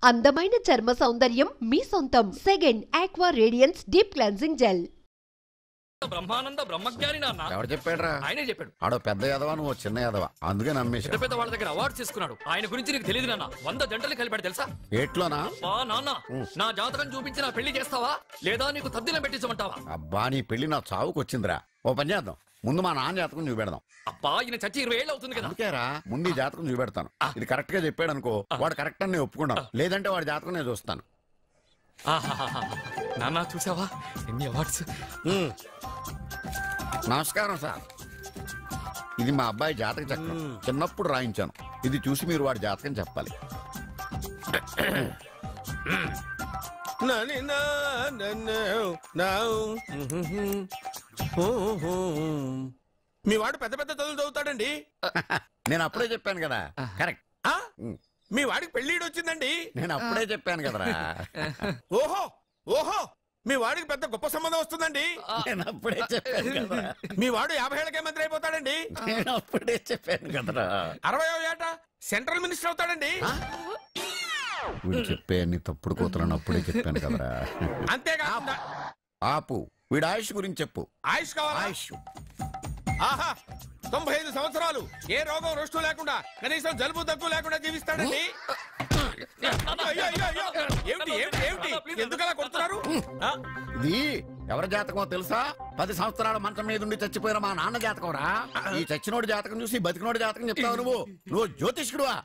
అందమైన చర్మ సౌందర్యం మీ సొంతం. Second aqua radiance deep cleansing gel. బ్రహ్మానంద బ్రహ్మజ్ఞాని నాన్న. ఎవరు చెప్పాడు? ఆయనే చెప్పాడు. ఆడో పెద్ద యాదవా, నువ్వు చిన్న యాదవా, అందుకే నమ్మేశా. పెద్ద వాళ్ళ దగ్గర అవార్డు తీసుకున్నాడు. ఆయన గురించి నీకు తెలియదు నాన్న. 100 జంటలు కలిపాడు తెలుసా? ఏట్లోనా? నాన్న, నా జాతకం చూపించి నా పెళ్లి చేస్తావా లేదా నీకు తద్దిలం పెట్టించమంటావా? అబ్బా, నీ పెళ్లి నా చావుకు వచ్చిందిరా. ఓ పని చేద్దాం, ముందు మా నాన్న జాతకం చూపెడదాం. అబ్బా, ఈయన చచ్చి 20 ఏళ్ళు అవుతుంది కదా. అందుకేరా ముందు ఈ జాతకం చూపెడతాను. ఇది కరెక్ట్ గా చెప్పాడు అనుకో, వాడు కరెక్ట్ అని నేను ఒప్పుకున్నాను. లేదంటే వాడి జాతకం నేను చూస్తాను. నాన్న చూసావా ఎన్ని అవార్డ్స్? నమస్కారం సార్. ఇది మా అబ్బాయి జాతక చక్రం, చిన్నప్పుడు రాయించాను. ఇది చూసి మీరు వాడి జాతకం చెప్పాలి. మీ వాడు పెద్ద పెద్ద చదువులు చదువుతాడండి. నేను అప్పుడే చెప్పాను కదా. కరెక్ట్. మీ వాడికి పెళ్లిడు వచ్చిందండి. నేను అప్పుడే చెప్పాను కదరా. ఓహో ఓహో, మీ వాడికి పెద్ద గొప్ప సంబంధం వస్తుందండి. నేను అప్పుడే చెప్పాను కదరా. మీ వాడు 50 ఏళ్ళకే మంత్రి అయిపోతాడండి. నేను అప్పుడే చెప్పాను కదరా. 60వ ఏట సెంట్రల్ మినిస్టర్ అవుతాడండి. వీడు చెప్పే అన్ని తప్పుడు కూతురని అప్పుడే చెప్పాను కదరా. అంతేకాకుండా ఆపు, వీడి ఆయుష్ గురించి చెప్పు. ఆయుష్ కావాలా? ఆయుష్ ఆహా, 95 సంవత్సరాలు ఏ రోగం రుష్టు లేకుండా, కనీసం జలుబు దగ్గు లేకుండా జీవిస్తాడండి. ఎందుకలా కొడుతున్నారు? ఇది ఎవరి జాతకమో తెలుసా? 10 సంవత్సరాల మంచం మీద ఉండి చచ్చిపోయిన మా నాన్న జాతకం రా. ఈ చచ్చినోడి జాతకం చూసి బతికినోడి జాతకం చెప్తావు నువ్వు జ్యోతిష్కుడువా?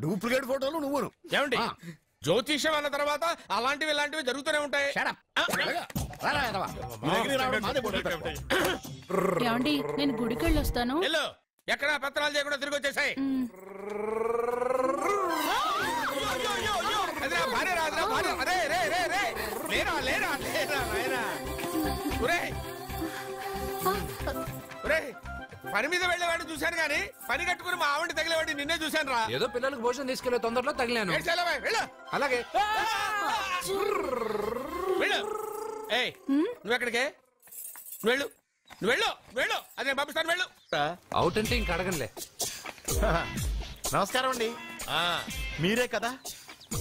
డూప్లికేట్ ఫోటోలు నువ్వును. ఏమండి, జ్యోతిష్యం అన్న తర్వాత అలాంటివి ఇలాంటివి జరుగుతూనే ఉంటాయి. ఏమండి, నేను గుడికి వెళ్ళొస్తాను. ఎక్కడ పత్రాలు చేయకుండా తిరిగి వచ్చేసాయి. పని మీద వెళ్ళేవాడిని చూశాను గానీ పని కట్టుకుని మా ఆవిడ తగిలేవాడిని నిన్నే చూశాను రా. ఏదో పిల్లలకు భోజనం తీసుకెళ్లే తొందరలో తగిలాను. అలాగే నువ్వెక్కడికే? వెళ్ళు వెళ్ళు వెళ్ళు, అదే పంపిస్తాను, వెళ్ళు. అవుట్ అంటే ఇంక అడగనులే. నమస్కారం అండి. మీరే కదా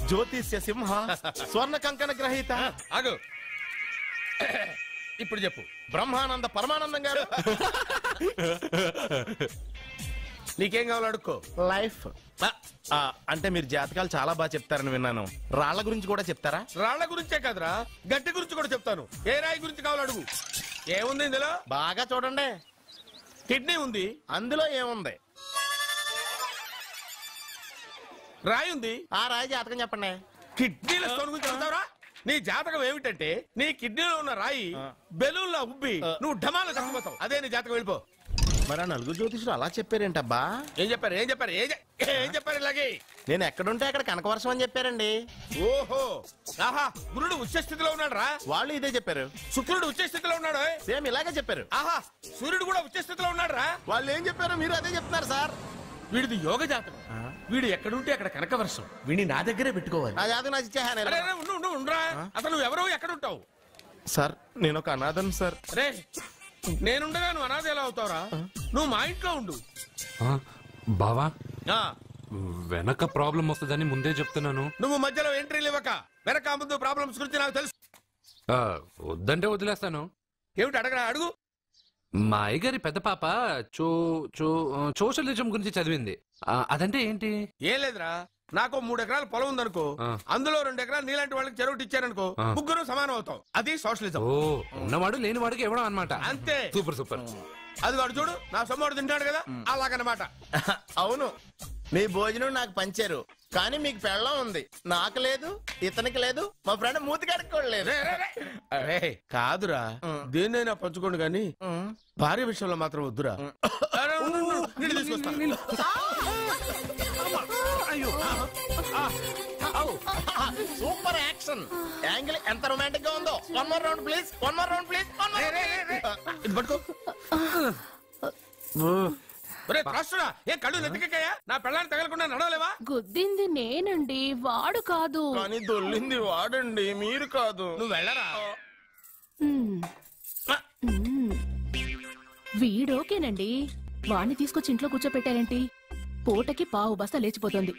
జ్యోతిష్య సింహ స్వర్ణ కంకణ గ్రహీత? ఆగు, ఇప్పుడు చెప్పు. బ్రహ్మానంద పరమానందం గారు. నీకేం కావాలో అడుక్కో. లైఫ్ అంటే మీరు జాతకాలు చాలా బాగా చెప్తారని విన్నాను. రాళ్ల గురించి కూడా చెప్తారా? రాళ్ల గురించే కాదురా, గట్టి గురించి కూడా చెప్తాను. ఏ రాయి గురించి కావాలో అడుగు. ఏముంది ఇందులో? బాగా చూడండి. కిడ్నీ ఉంది. అందులో ఏముంది? రాయి ఉంది. ఆ రాయి జాతకం చెప్పండి. కిడ్నీల స్టోన్ గురించి చెప్తావురా? నీ జాతకం ఏమిటంటే నీ కిడ్నీలో ఉన్న రాయి బెలూన్లా ఉబ్బి నువ్వు ఢమాల చచ్చిపోతావు. అదే నీ జాతకం. వెళ్ళిపో. మరి ఆ నలుగురు జ్యోతిషులు అలా చెప్పారేంటబ్బా? ఏం చెప్పారు? ఏం చెప్పారు? ఏం చెప్పారు? ఇలాగే నేను ఎక్కడుంటే అక్కడ కనకవర్షం అని చెప్పారండి. ఓహో, ఆహా, గురుడు ఉచ్చ స్థితిలో ఉన్నాడు రా. వాళ్ళు ఇదే చెప్పారు. శుక్రుడు ఉచ్చ స్థితిలో ఉన్నాడు. సేమ్ ఇలాగే చెప్పారు. ఆహా, సూర్యుడు కూడా ఉచ్చ స్థితిలో ఉన్నాడు రా. వాళ్ళు ఏం చెప్పారు మీరు అదే చెప్తున్నారు సార్. వీడిది యోగ జాతకం. వీడు ఎక్కడుంటే అక్కడ కనకవర్షం. వీడిని నా దగ్గరే పెట్టుకోవాలి. నా జాతకం నాకు ఇచ్చేహాను. ఉండరా, అసలు నువ్వు ఎవరో ఎక్కడుంటావు? సార్ నేను ఒక అనాథను సార్. రే, నేనుండగా నువ్వు అనాథ ఎలా అవుతావురా? నువ్వు మా ఇంట్లో ఉండు. బావా, వెనక ప్రాబ్లం వస్తుందని ముందే చెప్తున్నాను. నువ్వు మధ్యలో ఎంట్రీలు ఇవ్వక. వెనక ముందు ప్రాబ్లమ్స్ గురించి నాకు తెలుసు. వద్దంటే వదిలేస్తాను. ఏమిటి అడగరా? అడుగు. మా అయ్యగారి పెద్ద పాప సోషలిజం గురించి చదివింది. అదంటే ఏంటి? ఏం లేదురా, నాకు 3 ఎకరాల పొలం ఉందనుకో, అందులో 2 ఎకరాలు నీలాంటి వాళ్ళకి చెరువు ఇచ్చారనుకో, ముగ్గురు సమానం అవుతాం. అది సోషలిజం. ఉన్నవాడు లేని వాడికి ఇవ్వడం అన్నమాట. అంతే. Super super. అది వాడు చూడు, నా సొమ్మడు తింటాడు కదా, అలాగనమాట. అవును, మీ భోజనం నాకు పంచారు, కానీ మీకు పెళ్ళం ఉంది, నాకు లేదు, ఇతనికి లేదు, మా ఫ్రెండ్ మూతి కడుక్కోలేదు. కాదురా, దేన్నైనా పంచుకోండి కానీ భార్య విషయంలో మాత్రం వద్దురా. సూపర్ యాక్షన్ యాంగిల్ ఎంత రొమాంటిక్ గా ఉందో. One more round please, one more round please. ఇది పట్టుకో. ఏ కళ్ళు నెత్తికెక్కాయా? నా పెళ్ళాన్ని తగలకుండా నడవలేవా? గుద్దింది నేనండి, వాడు కాదు. కానీ దొల్లింది వాడండి, మీరు కాదు. నువ్వు వెళ్ళరా. వీడోకేనండి, వాణ్ణి తీసుకొచ్చి ఇంట్లో కూర్చోపెట్టారేంటి? పూటకి పావు బస్తా లేచిపోతుంది.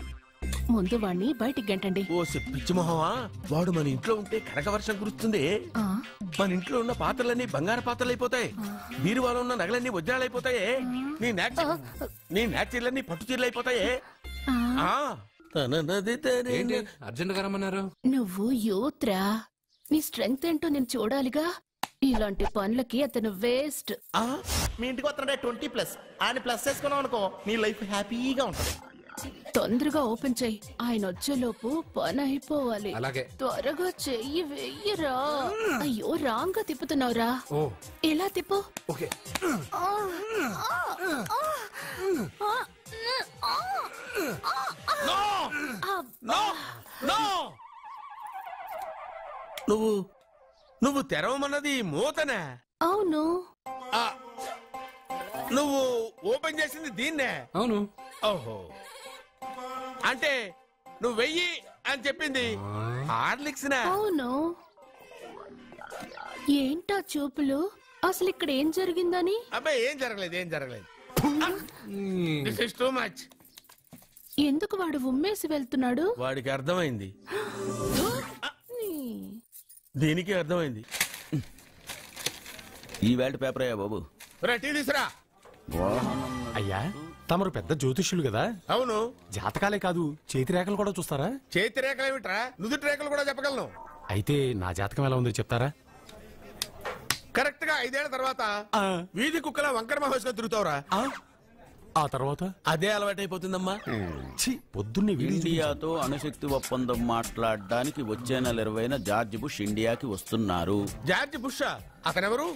ముందు వాణ్ణి బయటికి గంటండి. ఓ పిచ్చి మొహమా, వాడు మన ఇంట్లో ఉంటే కనక వర్షం కురుస్తుంది. మన ఇంట్లో ఉన్న పాత్రలన్నీ బంగారు పాత్రలు అయిపోతాయి, బీరువాలో ఉన్న నగలన్నీ వజ్రాలు అయిపోతాయి, నీ నాచీర్లన్నీ పట్టు చీరలు అయిపోతాయి. అర్జెంట్ గా రమ్మన్నారు. నువ్వు యూత్రా, నీ స్ట్రెంగ్త్ ఏంటో నేను చూడాలిగా. ఇలాంటి పనులకి అతను వేస్ట్. మీ ఇంటికి వస్తున్నాడే 20+ ఆయన ప్లస్ చేసుకున్నావు అనుకో, నీ లైఫ్ హ్యాపీగా ఉంటుంది. తొందరగా ఓపెన్ చెయ్యి, ఆయన వచ్చేలోపు పని అయిపోవాలి. అలాగే. త్వరగా చెయ్యి వెయ్యరా. అయ్యో రాంగ్ గా తిప్పుతున్నావురా. ఎలా తిప్పు. ఓకే. నువ్వు తెరవమన్నది మూతనే. అవును. నువ్వు ఓపెన్ చేసింది దీన్నే. అవును. ఓహో, అంటే నువ్వు వెయ్యి అని చెప్పింది హార్లిక్స్. అవును. ఏంటా చూపులు, అసలు ఇక్కడ ఏం జరిగిందని? అబ్బాయి ఏం జరగలేదు. This is too much. ఎందుకు వాడు ఉమ్మేసి వెళ్తున్నాడు? వాడికి అర్థమైంది, దీనికి అర్థమైంది. ఈ వేల్ట్ పేపర్ అయ్యా బాబు. టీ తీసురా. అయ్యా తమరు పెద్ద జ్యోతిష్యులు కదా. అవును. జాతకాలే కాదు చేతి రేఖలు కూడా చూస్తారా? చేతి రేఖలు ఏమిట్రా, నుదుటి రేఖలు కూడా చెప్పగలను. అయితే నా జాతకం ఎలా ఉందో చెప్తారా? కరెక్ట్ గా 5 ఏళ్ల తర్వాత వీధి కుక్కల వంకర మహోస్ గా తిరుగుతావురా. ఆ తర్వాత అదే అలవాటైపోతుందమ్మా. పొద్దున్నే ఇండియాతో అణుశక్తి ఒప్పందం మాట్లాడడానికి వచ్చే నెల 20న జార్జ్ బుష్ ఇండియాకి వస్తున్నారు. జార్జ్ బుష్ అతనెవరు?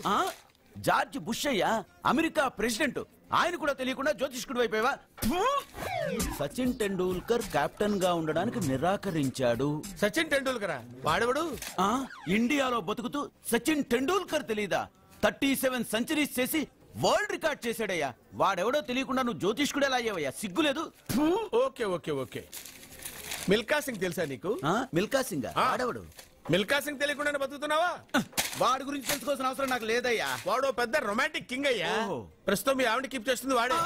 జార్జ్ బుష్ అయ్యా, అమెరికా ప్రెసిడెంట్. ఆయన కూడా తెలియకుండా జ్యోతిష్కుడు అయిపోయావా? సచిన్ టెండూల్కర్ కెప్టెన్ గా ఉండడానికి నిరాకరించాడు. సచిన్ టెండూల్కర్ వాడెవడు? ఇండియాలో బతుకుతూ సచిన్ టెండూల్కర్ తెలీదా? 37 సెంచరీస్ చేసి వరల్డ్ రికార్డ్ చేశాడయ్యా. వాడెవడో తెలియకుండా నువ్వు జ్యోతిష్కుడు ఎలా అయ్యావయ్యా? సిగ్గులేదు. ఓకే. మిల్కా సింగ్ తెలుసా నీకు? మిల్కా సింగ్ వాడెవడు? మిల్కా సింగ్ తెలియకుండా బతుకుతున్నావా? వాడి గురించి తెలుసుకోవాల్సిన అవసరం నాకు లేదయ్యా. వాడు పెద్ద రొమాంటిక్ కింగ్ అయ్యా. ప్రస్తుతం మీ ఆవిడ కీప్ చేస్తుంది వాడే.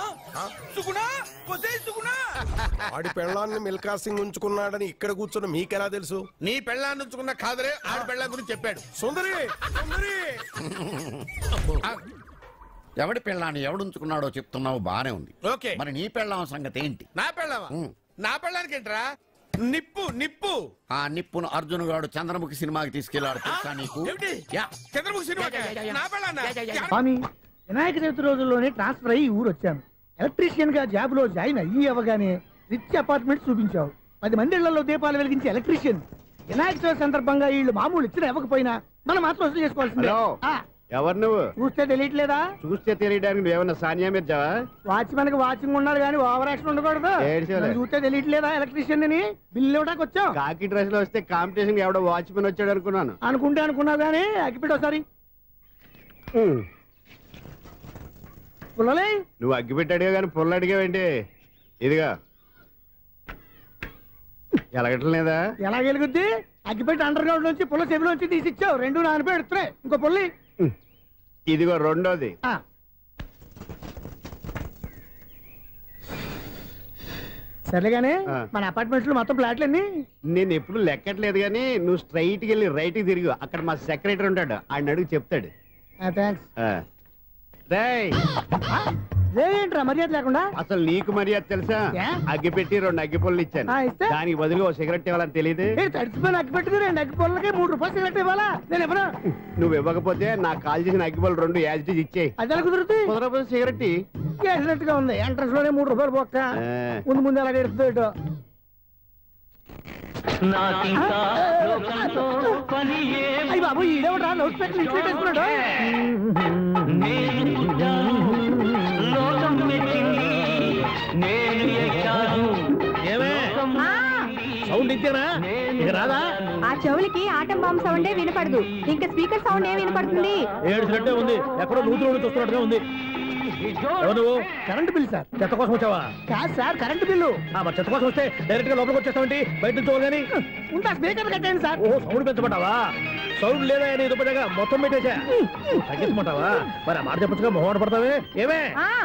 వాడి పెళ్ళాన్ని మిల్కా సింగ్ ఉంచుకున్నాడని ఇక్కడ కూర్చున్న మీకెలా తెలుసు? నీ పెళ్ళాన్ని ఉంచుకున్న కాదరే ఆడి పెళ్ళ గురించి చెప్పాడు. సుందరి ఎవడి పెళ్ళాన్ని ఎవడుంచుకున్నాడో చెప్తున్నావు, బానే ఉంది. ఓకే, మరి నీ పెళ్ళాం సంగతి ఏంటి? నా పెళ్ళావా? నా పెళ్ళానికి ఏంట్రా? నిప్పు. ఆ నిప్పును అర్జున్ గాడు చంద్రముఖి సినిమాకి తీసుకెళ్లాడు తెలుసా నీకు? చంద్రముఖి సినిమా నా పెళ్ళాన్నా? స్వామి, వినాయక చవితి రోజుల్లోనే ట్రాన్స్ఫర్ అయ్యి ఊరు వచ్చాను. ఎలక్ట్రీషియన్ గా జాబ్ లో జాయిన్ అయ్యి అవగానే రిచ్ అపార్ట్మెంట్ చూపించావు. 10 మంది ఇళ్లలో దీపాలు వెలిగించే ఎలక్ట్రీషియన్. వినాయక చవితి సందర్భంగా వీళ్ళు మామూలు ఇచ్చిన ఇవ్వకపోయినా మనం మాత్రం వసూలు చేసుకోవాల్సిందే. ఎవరు నువ్వు? చూస్తే తెలియట్లేదా? చూస్తే తెలియడానికి నువ్వేమన్నా సానియా మీర్జావా? వాచ్మెన్ కి వాచింగ్ ఉండాలి కానీ ఓవర్ యాక్షన్ ఉండకూడదు. చూస్తే తెలియట్లేదా ఎలక్ట్రీషియన్ అని? బిల్లు ఇవ్వడానికి వచ్చాం. కాకి డ్రెస్ లో వస్తే కాంపిటీషన్ ఎవడో వాచ్మెన్ వచ్చాడు అనుకున్నాను. అనుకున్నావు కానీ అగ్గిపెట్టి ఒకసారి. పుల్లలే నువ్వు అగ్గిపెట్టి అడిగా కానీ పుల్ల అడిగావేంటి? ఇదిగా ఎలగట్లేదా? ఎలా వెలుగుద్ది? అగ్గిపెట్టి అండర్ గ్రౌండ్ నుంచి పుల్ల చెవిలోంచి తీసిచ్చావు. 2 నానపై ఎడుతున్నాయి. ఇంకో పుల్లి ఇదిగో రెండోది. సరేగానే మన అపార్ట్మెంట్స్ లో మొత్తం ఫ్లాట్లు అన్ని నేను ఎప్పుడు లెక్కట్లేదు కానీ నువ్వు స్ట్రైట్ కి వెళ్ళి రైట్ కి తిరిగి అక్కడ మా సెక్రటరీ ఉంటాడు, ఆయన అడుగు చెప్తాడు. ఏంట్రా మర్యాద లేకుండా? అసలు నీకు మర్యాద తెలుసా? అగ్గిపెట్టి 2 అగ్గిపుల్లలు ఇచ్చాను, దానికి బదులుగా ఓ సిగరెట్ ఇవ్వాలని తెలియదు. తడిచిపోయిన అగ్గిపెట్టి 2 అగ్గిపుల్లకి 3 రూపాయలు సిగరెట్ ఇవ్వాలా? నేను ఇవ్వను. నువ్వు ఇవ్వకపోతే నాకు కాల్ చేసిన అగ్గిపుల్లలు 2 యాజిటీజ్ ఇచ్చేయి. అది ఎలా కుదురుతుంది? కుదరకపోతే సిగరెట్ వేసినట్టుగా ఉంది. ఎంట్రన్స్ లోనే 3 రూపాయలు పోక్క. ముందు అలాగే ఎడుతుంది. అయ్యి బాబు, ఈడేవడా లౌడ్ స్పీకర్ ఇన్స్టేట్ వేసుకున్నాడు? సౌండ్ ఇచ్చారా? ఇక రాదా? ఆ చెవులకి ఆటం బాంబు సౌండే వినపడదు, ఇంకా స్పీకర్ సౌండ్ ఏ వినపడుతుంది? ఏడ్చినట్టే ఉంది, ఎక్కడో నూతులు చూస్తున్నట్టుగా ఉంది. నువ్వు కరెంట్ బిల్ సార్. చెత్త కోసం వచ్చావా? కాదు సార్, కరెంట్ బిల్లు. మరి చెత్త కోసం వస్తే డైరెక్ట్ గా లోపలికి వచ్చేస్తావేంటి? బయట నుంచి కానీ ఉంటా. స్పీకర్ కట్టండి సార్. ఓ సౌండ్ పెంచమంటావా? సౌండ్ లేదా నీ దుబ్బగా మొత్తం పెట్టేసా. తగ్గించమంటావా? మరి ఆ మాట చెప్పచ్చుగా మొహం పడతావే. ఏమే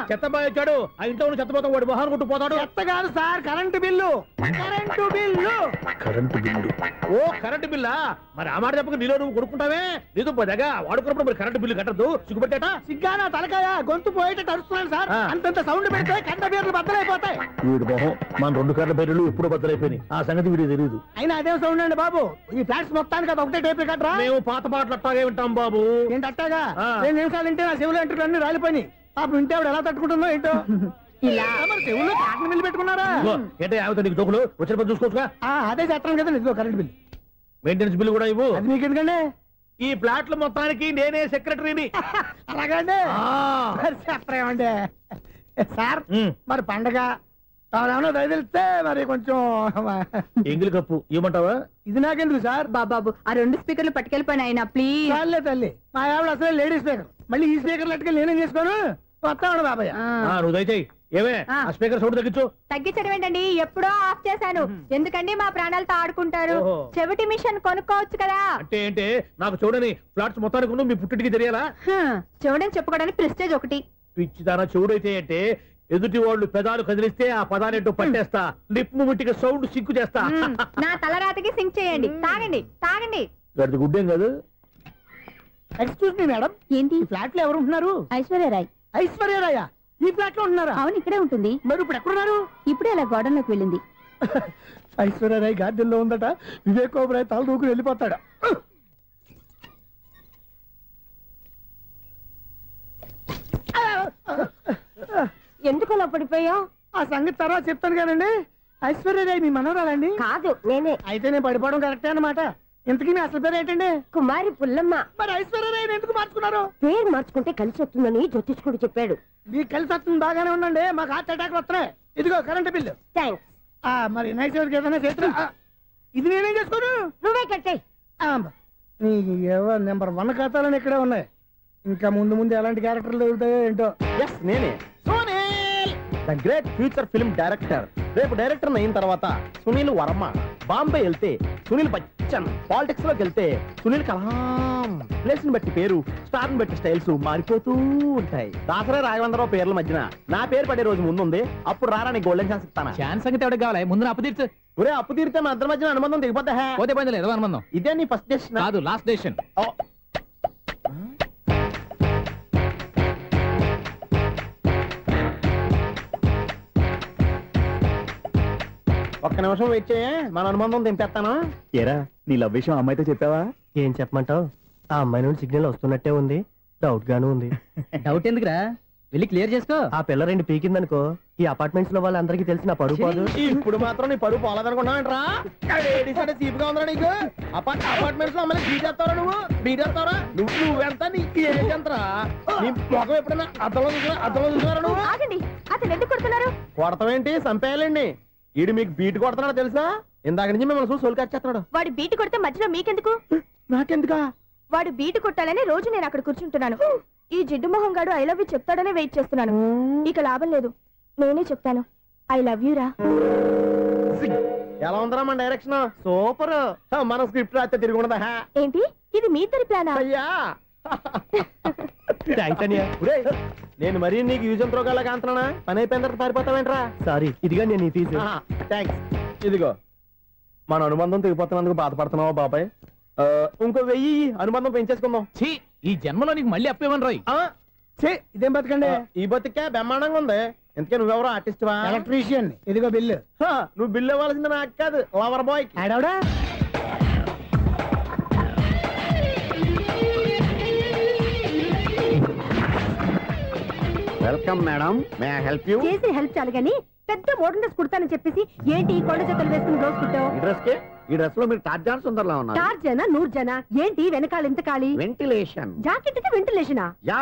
చెత్త బాగా వచ్చాడు, ఆ ఇంట్లో ఉన్న చెత్త పోతాం, వాడు మొహాన్ని కొట్టు పోతాడు. చెత్త కాదు sir, current bill. Current bill. Current bill. ఓ కరెంటు బిల్లా? మరి ఆ మాట చెప్పక నీలో నువ్వు కొడుకుంటావే. నీతో పోదాగా వాడుకున్నప్పుడు మరి కరెంటు బిల్లు కట్టద్దు. సిగ్గుపెట్టేట సిగ్గానా తలకాయ గొంతు పోయేటట్టు అరుస్తున్నాను సార్. అంతంత సౌండ్ పెడితే కంట బీర్లు బద్దలైపోతాయి. వీడు మొహం మన 2 కర్ల బీర్లు ఎప్పుడు బద్దలైపోయినాయి. ఆ సంగతి వీడికి తెలియదు. అయినా అదే సౌండ్ అండి బాబు. ఈ ఫ్లాట్స్ మొత్తానికి అది ఒకటే టైప్ కట్టరా? మేము పాత పాటలు అట్టాగే వింటాం బాబు. ఏంటి అట్టాగా? 2 నిమిషాలు వింటే నా చెవులు ఎంటర్ అన్ని రాలిపోయి. పాపం వింటే ఆవిడ ఎలా తట్టుకుంటుందో ఏంటో. ఇలా మరి చెవుల్లో కాటన్ బిల్లు పెట్టుకున్నారా? ఏంటో యావత నీకు దోకులు వచ్చిన పని చూసుకోవచ్చుగా. అదే చేస్తాను కదా. ఇదిగో కరెంట్ బిల్, మెయింటెనెన్స్ బిల్లు కూడా ఇవ్వు. అది మీకు ఎందుకండి? ఈ ఫ్లాట్ల మొత్తానికి నేనే సెక్రటరీని. అలాగండి చెప్పరేమండి సార్. మరి పండగ ఏమన్నా దయదలిస్తే మరి కొంచెం ఎంగిలి కప్పు ఇవ్వమంటావా? ఇది నాకెందుకు సార్? బాబాబు ఆ 2 స్పీకర్లు పట్టుకెళ్ళిపోయిన ఆయన ప్లీజ్. చాలే తల్లి, మా ఆవిడ అసలు లేడీ స్పీకర్. మళ్ళీ ఈ స్పీకర్లు అట్టుకెళ్ళి నేనేం చేసుకోను? వస్తాడు బాబాయ్. నువ్వు దయచేయి. ఏమే ఆ స్పీకర్ సౌండ్ తగ్గించు. తగ్గించడం ఏంటండి, ఎప్పుడో ఆఫ్ చేశాను. ఎందుకండి మా ప్రాణాలతో ఆడుకుంటారు? చెవిటి మిషన్ కొనుక్కోవచ్చు కదా. అంటే ఏంటే నాకు చూడని ఫ్లాట్స్ మొత్తానికి మీ పుట్టింటికి తెలియాలా? చూడని చెప్పుకోవడానికి ప్రెస్టేజ్ ఒకటి. పిచ్చిదానా చెవుడైతే అంటే ఎదుటి వాళ్ళు పెదాలు కదిలిస్తే ఆ పదాలేంటో పట్టేస్తా. లిప్ ముట్టికి సౌండ్ సింకు చేస్తా. నా తలరాతకి సింక్ చేయండి. తాగండి తాగండి. గడిది గుడ్డేం కాదు. ఎక్స్క్యూజ్ మీ మేడం, ఏంటి ఫ్లాట్ లో ఎవరు ఉంటున్నారు? ఐశ్వర్యరాయ్. ఐశ్వర్యరాయ ఈ ఫ్లాట్ లో ఉంటున్నారా? అవును, ఇక్కడే ఉంటుంది. మరి ఇప్పుడు ఎక్కడున్నారు? ఇప్పుడే అలా గోడౌన్లోకి వెళ్ళింది. ఐశ్వర్యరాయ్ గార్డెన్ లో ఉందట. వివేక్ ఓబరాయ్ తల దూకుని వెళ్ళిపోతాడు. ఎందుకు అలా పడిపోయావు? ఆ సంగతి తర్వాత చెప్తాను కానండి. ఐశ్వర్యరాయ్ మీ మనవరాలండి? కాదు, నేనే. అయితే నేను పడిపోవడం కరెక్టే అన్నమాట. ఇంతకీ మీ అసలు పేరు ఏంటండి? కుమారి పుల్లమ్మ. మరి ఐశ్వర్యరాయ్ ఎందుకు మార్చుకున్నారు? పేరు మార్చుకుంటే కలిసి వస్తుందని జ్యోతిష్కుడు చెప్పాడు. మీకు కలిసి వస్తుంది, బాగానే ఉండండి. మాకు హార్ట్ అటాక్ వస్తున్నాయి. ఇదిగో కరెంట్ బిల్లు. థ్యాంక్స్. మరి నైట్ ఏదైనా చేతులు ఇది నేనేం చేసుకోను? నువ్వే కట్టే. నెంబర్ 1 ఖాతాలని ఇక్కడే ఉన్నాయి. ఇంకా ముందు ముందు ఎలాంటి క్యారెక్టర్లు దొరుకుతాయో ఏంటో. నేనే the great future film director. రేపు డైరెక్టర్ అయిన తర్వాత సునీల్ వర్మ. బాంబే వెళ్తే సునీల్ బచ్చన్. పాలిటిక్స్ లోకి వెళ్తే సునీల్ కలాం. ప్లేస్ ని బట్టి పేరు, స్టార్ ని బట్టి స్టైల్స్ మారిపోతూ ఉంటాయి. దాసరా రాఘవేంద్రరావు పేర్ల మధ్యన నా పేరు పడే రోజు ముందుంది. అప్పుడు రారా నీ గోల్డెన్ ఛాన్స్ ఇస్తాను. ఛాన్స్ సంగతి ఎవరికి కావాలి? ముందు అప్పు తీర్చు. ఒరే అప్పు తీరితే మన ఇద్దరి మధ్యన అనుబంధం దిగిపోతా. పోతే పని లేదు అనుబంధం. ఇదే నీ ఫస్ట్ డెసిషన్ కాదు, లాస్ట్ డెసిషన్. ఒక్క నిమిషం వెయిట్ చేయ, మన అనుబంధం దింపేస్తాను. ఏరా నీ లవ్ విషయం అమ్మాయితో చెప్పావా? ఏం చెప్పమంటావు? ఆ అమ్మాయి నుండి సిగ్నల్ వస్తున్నట్టే ఉంది. డౌట్ గాను ఉంది. డౌట్ ఎందుకురా, వెళ్ళి క్లియర్ చేసుకో. ఆ పిల్ల 2 పీకిందనుకో, ఈ అపార్ట్మెంట్స్ లో వాళ్ళందరికీ తెలిసిన పరువు పోదు. ఇప్పుడు మాత్రం నీ పరువు పోలేదనుకున్నావంటరా? చీప్ గా ఉందా నీకు? అపార్ట్మెంట్స్ లో అమ్మాయి బీటేస్తావరా? బీటేస్తావరా? నువ్వెంత? నీ ఏజ్ ఎంతరా? నీ మొఖం ఎప్పుడైనా అర్థంలో చూసారా నువ్వు? అతను ఎందుకు కొడుతున్నారు? కొడతావేంటి? చంపేయాలండి. ఈడు మీకు బీట్ కొడుతున్నాడు తెలుసా? ఇందాక నుంచి మిమ్మల్ని చూసి సోల్కి వచ్చేస్తున్నాడు. వాడు బీటు కొడితే మధ్యలో మీకెందుకు? నాకెందుకా? వాడు బీటు కొట్టాలని రోజు నేను అక్కడ కూర్చుంటున్నాను. ఈ జిడ్డు మొహం గాడు ఐ లవ్ యూ చెప్తాడనే వెయిట్ చేస్తున్నాను. ఇక లాభం లేదు, నేనే చెప్తాను. ఐ లవ్ యూ రా. ఎలా ఉందరా మన డైరెక్షన్? సూపర్. మన స్క్రిప్ట్ రాస్తే తిరిగి ఉండదా? ఏంటి ఇది మీ ఇద్దరి ప్లానా? అయ్యా నేను మరీ నీకు యూజ్ అంత రోగాలాగా అంటున్నా. పని అయిపోయిన తర్వాత పారిపోతావేంట్రా? సారీ, ఇదిగా నేను ఈ ఫీజు. థ్యాంక్స్. ఇదిగో మన అనుబంధం తెగిపోతున్నందుకు బాధపడుతున్నావా బాబాయ్? ఇంకో 1000 అనుబంధం పెంచేసుకుందాం. ఈ జన్మలో నీకు మళ్ళీ అప్పేమని రాయి. ఇదేం బతకండి? ఈ బతికే బ్రహ్మాండంగా ఉంది. ఎందుకే నువ్వెవరో ఆర్టిస్ట్ వా? ఎలక్ట్రీషియన్. ఇదిగో బిల్లు. నువ్వు బిల్లు ఇవ్వాల్సింది నాకు కాదు, లవర్ బాయ్. ఆడవడా? Welcome madam, may I help you? చేసి హెల్ప్ చాలు గానీ పెద్ద మోడల్ డ్రెస్ కుడతానని చెప్పేసి ఏంటి కొండ జతలు వేసుకుని రోజు కుట్టావు? ఈ డ్రెస్ కి ఈ డ్రెస్ లో మీరు టార్జాన్ సుందర్లా ఉన్నారు. టార్జనా నూర్జనా? ఏంటి వెనకాల ఎంత ఖాళీ? వెంటిలేషన్. జాకెట్ కి వెంటిలేషనా? యా,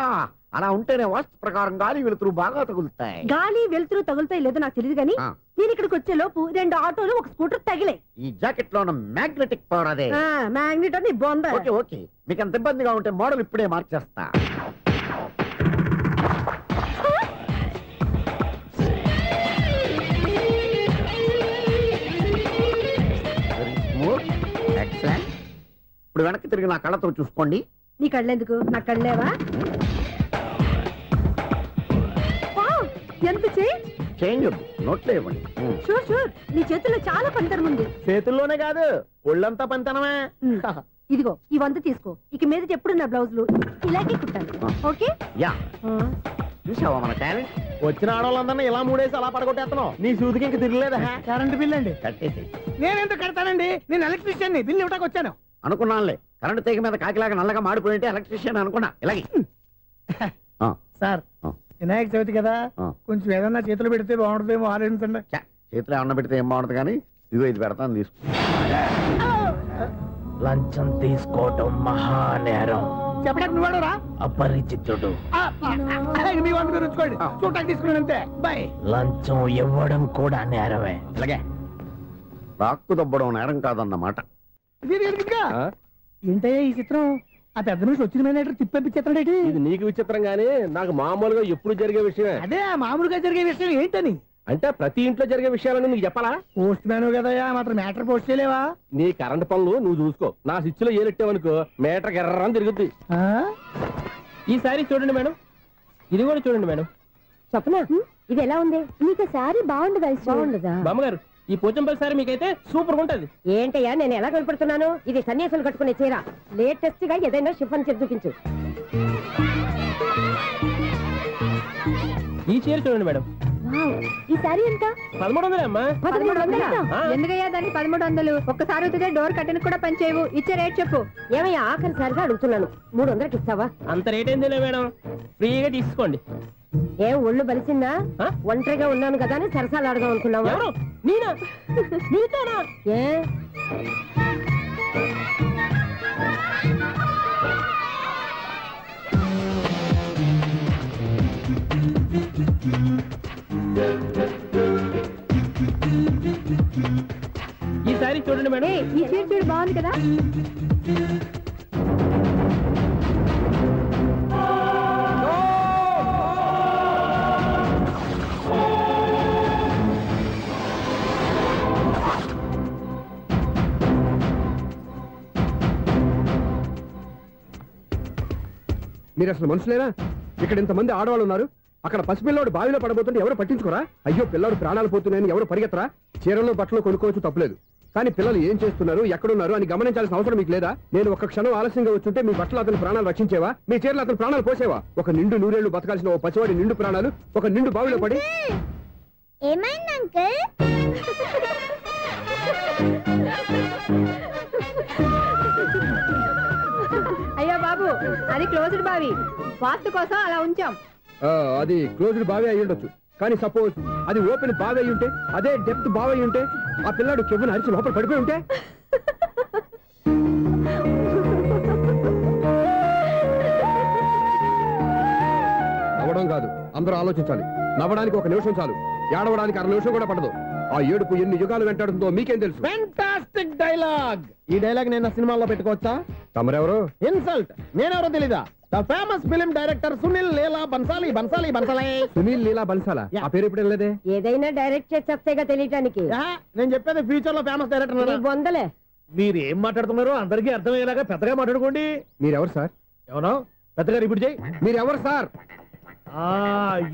అలా ఉంటేనే వాస్తు ప్రకారం గాలి వెలుతురు బాగా తగులుతాయి. గాలి వెలుతురు తగులుతాయి లేదో నాకు తెలియదు గానీ నేను ఇక్కడికి వచ్చే లోపు 2 ఆటోలు 1 స్కూటర్ తగిలే. ఈ జాకెట్ లో ఉన్న మ్యాగ్నెటిక్ పవర్ అదే. మ్యాగ్నెట్ అని బొంద. ఓకే ఓకే, మీకు అంత ఇబ్బందిగా ఉంటే మోడల్ ఇప్పుడే మార్చేస్తా. ఎక్సలెంట్. ఇప్పుడు వెనక్కి తిరిగి నా కళ్ళతో చూసుకోండి. నీ కళ్ళెందుకు? నా కళ్ళేవా? ఎంత చేంజ్ నోట్లో ఇవ్వండి. షూర్ నీ చేతుల్లో చాలా పనితనం ఉంది. చేతుల్లోనే కాదు ఒళ్ళంతా పనితనమే. ఇదిగో ఈ 100 తీసుకో. ఇక మీద ఎప్పుడు నా బ్లౌజులు ఇలాగే కుట్టాలి. ఓకే? యా. చూసావా మన టాలెంట్? వచ్చిన ఆడవాళ్ళందరినీ ఇలా మూడేసి అలా పడగొట్టేస్తున్నావు. నీ సూదికి ఇంక తిరగలేదా? కరెంట్ బిల్ అండి. కట్టేసి. నేనెందుకు కడతానండి? నేను ఎలక్ట్రీషియన్. బిల్ ఇవ్వడానికి వచ్చాను. అనుకున్నానులే, కరెంట్ తీగ మీద కాకిలాగా నల్లగా మాడిపోయింటే ఎలక్ట్రీషియన్ అనుకున్నా. ఇలాగే సార్, వినాయక చవితి కదా, కొంచెం ఏదన్నా చేతులు పెడితే బాగుంటుందేమో ఆలోచించండి. చేతిలో అన్న పెడితే ఏం బాగుంటుంది కానీ ఇదిగో ఇది పెడతాను, తీసుకో. లంచం తీసుకోవటం మహానేరం. చెప్పడానికి నువ్వాడరా? అపరిచితుడు. మీ వంద మీరు ఉంచుకోండి, చూడటానికి తీసుకున్నాను అంతే. బాయ్. లంచం ఇవ్వడం కూడా నేరమే. ఇలాగే రాక్కు దబ్బడం నేరం కాదన్నమాట. ఏంటయ్యా ఈ చిత్రం? ఆ పెద్ద నుంచి వచ్చిన మేనేటర్ తిప్పించేస్తాడేటి? ఇది నీకు విచిత్రం గానీ నాకు మామూలుగా ఎప్పుడు జరిగే విషయమే. అదే మామూలుగా జరిగే విషయం ఏంటని? అంటే ప్రతి ఇంట్లో జరిగే విషయాలని నీకు చెప్పాలా? పోస్ట్ మ్యాన్ కదయ్యా, మాత్రం మ్యాటర్ పోస్ట్ చేయలేవా? నీ కరెంట్ పనులు నువ్వు చూసుకో. నా స్విచ్ లో ఏలెట్టావనుకో మీటర్ ఎర్రని తిరుగుద్ది. ఈసారి చూడండి మేడం, ఇది కూడా చూడండి మేడం. చెప్పనా? ఇది ఎలా ఉంది? నీకు సారీ బాగుండదా? బాగుండదా బామ్మగారు? ఈ పోచంపల్లి సారీ మీకైతే సూపర్ ఉంటది. ఏంటయ్యా నేను ఎలా కనపడుతున్నాను? ఇది సన్యాసులు కట్టుకునే చీర. లేటెస్ట్ గా ఏదైనా షిఫాన్ చేసి చూపించు. ఈ చీర చూడండి మేడం. ఈ సారీ ఎంత? 1300 అమ్మా. 1300? ఎందుకయ్యా దానికి 1300? ఒక్కసారి అవుతుందే డోర్ కట్టెన్ కూడా పనిచేయవు. ఇచ్చే రేట్ చెప్పు. ఏమయ్యా ఆఖరిసారిగా అడుగుతున్నాను, 300కి ఇస్తావా? అంత రేట్ ఏందిలే మేడం, ఫ్రీగా తీసుకోండి. ఏం ఒళ్ళు బలిసిందా? ఒంటరిగా ఉన్నాను కదా అని సరసాలు ఆడదాం అనుకున్నావా? నేనా? నీతోనా? ఏ ఈ సారీ చూడండి మేడం. ఈ చీర చూడు, బాగుంది కదా? మీరు అసలు మనుషులేనా? ఇక్కడ ఇంతమంది ఆడవాళ్ళు ఉన్నారు, అక్కడ పసిపిల్లాడు బావిలో పడబోతుంటే ఎవరు పట్టించుకోరా? అయ్యో పిల్లాడు ప్రాణాలు పోతున్నాయని ఎవరు పరిగెత్తరా? చీరలు బట్టలు కొనుక్కోవచ్చు, తప్పులేదు. కానీ పిల్లలు ఏం చేస్తున్నారు, ఎక్కడున్నారు అని గమనించాల్సిన అవసరం మీకు లేదా? నేను ఒక్క క్షణం ఆలస్యంగా వచ్చుంటే మీ బట్టలు అతని ప్రాణాలు రక్షించేవా? మీ చీరలు అతని ప్రాణాలు పోసేవా? ఒక నిండు నూరేళ్లు బతకాల్సిన ఓ పసివాడి నిండు ప్రాణాలు ఒక నిండు బావిలో పడి. ఏమైంది అంకుల్? అయ్యో బాబు, అది క్లోజ్డ్ బావి, వాస్తు కోసం అలా ఉంచాం. అది క్లోజ్డ్ బావి అయి ఉండొచ్చు, కానీ సపోజ్ అది ఓపెన్ బావి అయి ఉంటే, అదే డెప్త్ బావి అయి ఉంటే, ఆ పిల్లాడు కెవ్వును అరిచి లోపల పడిపోయి ఉంటే? నవ్వడం కాదు, అందరూ ఆలోచించాలి. నవ్వడానికి 1 నిమిషం చాలు, ఏడవడానికి 1/2 నిమిషం కూడా పడదు. ఆ ఏడుపు ఎన్ని యుగాలు వెంటాడుతుందో మీకేం తెలుసు? Fantastic dialogue. ఈ డైలాగ్ నేను సినిమాలో పెట్టుకోవచ్చా? తమరెవరు? ఇన్సల్ట్. నేనెవరో తెలీదా? The famous film director Sunil Leela Bhansali. Sunil Leela బన్సాలా? ఆ పేరు ఇప్పుడు లేదే. ఏదైనా డైరెక్ట్ చేసేగా తెలియటానికి. నేను చెప్పేది ఫ్యూచర్ లో ఫేమస్ డైరెక్టర్. బొందలే. మీరు ఏం మాట్లాడుతున్నారో అందరికీ అర్థమయ్యేలాగా పెద్దగా మాట్లాడుకోండి. మీరెవరు సార్? ఎవరో పెద్దగా రిపీట్ చేయి. మీరెవరు సార్?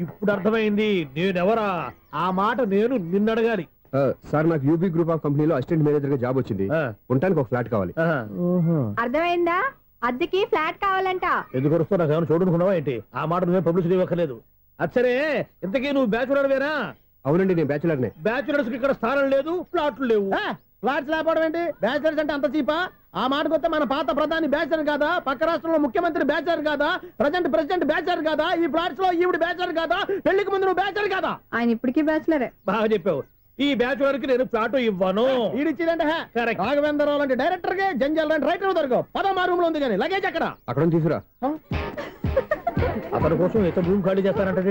ఇప్పుడు అర్థమైంది నేనెవరా. ఆ మాట నేను నిన్నడగాలి. సార్, నాకు యూబీ గ్రూప్ ఆఫ్ కంపెనీలో అసిస్టెంట్ మేనేజర్ గా జాబ్ వచ్చింది. ఉండడానికి ఒక ఫ్లాట్ కావాలి. అర్థమైందా? అద్దెకి ఫ్లాట్ కావాలంట. ఎందుకు వస్తా నాకు చూడనుకున్నావా ఏంటి? ఆ మాట నువ్వే పబ్లిసిటీ ఇవ్వక్కర్లేదు. అచ్చరే, ఇంతకీ నువ్వు బ్యాచులర్ వేరా? అవునండి, నేను బ్యాచులర్ నే. బ్యాచులర్స్ కి ఇక్కడ స్థానం లేదు, ఫ్లాట్లు లేవు. ఫ్లాట్స్ లేకపోవడం ఏంటి? బ్యాచులర్స్ అంటే అంత చీపా? ఆ మాటకొస్తే మన పాత ప్రధాని బ్యాచర్ కాదా? పక్క రాష్ట్రంలో ముఖ్యమంత్రి బ్యాచర్ కాదా? ప్రెసిడెంట్ బ్యాచర్ కాదా? ఈ ఫ్లాట్స్ లో ఈవిడ బ్యాచర్ కాదా? పెళ్లికి ముందు నువ్వు బ్యాచర్ కాదా? ఆయన ఇప్పటికీ బ్యాచులరే. బాగా చెప్పావు. ఈ బ్యాచులర్ కి నేను ఫ్లాట్ ఇవ్వను. ఈడిచ్చిందంటే రాఘవేంద్రరావు లాంటి డైరెక్టర్ కి జంజల్ లాంటి రైటర్ దొరకవు. పదమా రూమ్ లో ఉంది కానీ లగేజ్ అక్కడ. అక్కడ తీసుకురా. అతని కోసం ఎంత రూమ్ ఖాళీ చేస్తానంటే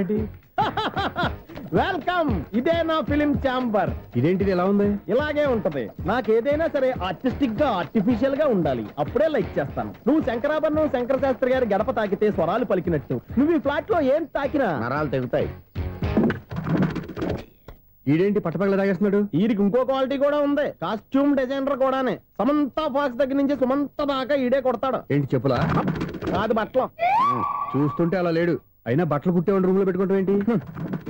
వెల్కమ్. ఇదే నా ఫిలిం ఛాంబర్. ఇదేంటిది ఎలా ఉంది? ఇలాగే ఉంటది. నాకేదైనా సరే ఆర్టిస్టిక్ గా ఆర్టిఫిషియల్ గా ఉండాలి, అప్పుడే లైక్ చేస్తాను. నువ్వు శంకరాభరణం శంకర శాస్త్రి గారి గడప తాకితే స్వరాలు పలికినట్టు నువ్వు ఈ ఫ్లాట్ లో ఏం తాకినా నరాలు తెగుతాయి. ఈడేంటి పట్టపగల తాగేస్తున్నాడు? వీడికి ఇంకో క్వాలిటీ కూడా ఉంది, కాస్ట్యూమ్ డిజైనర్ కూడానే. సమంత ఫాక్స్ దగ్గర నుంచి సుమంత దాకా ఈడే కొడతాడు. ఏంటి చెప్పులా? కాదు బట్టలు. చూస్తుంటే అలా లేడు. అయినా బట్టలు కుట్టేవాడి రూమ్ లో పెట్టుకుంటాం ఏంటి?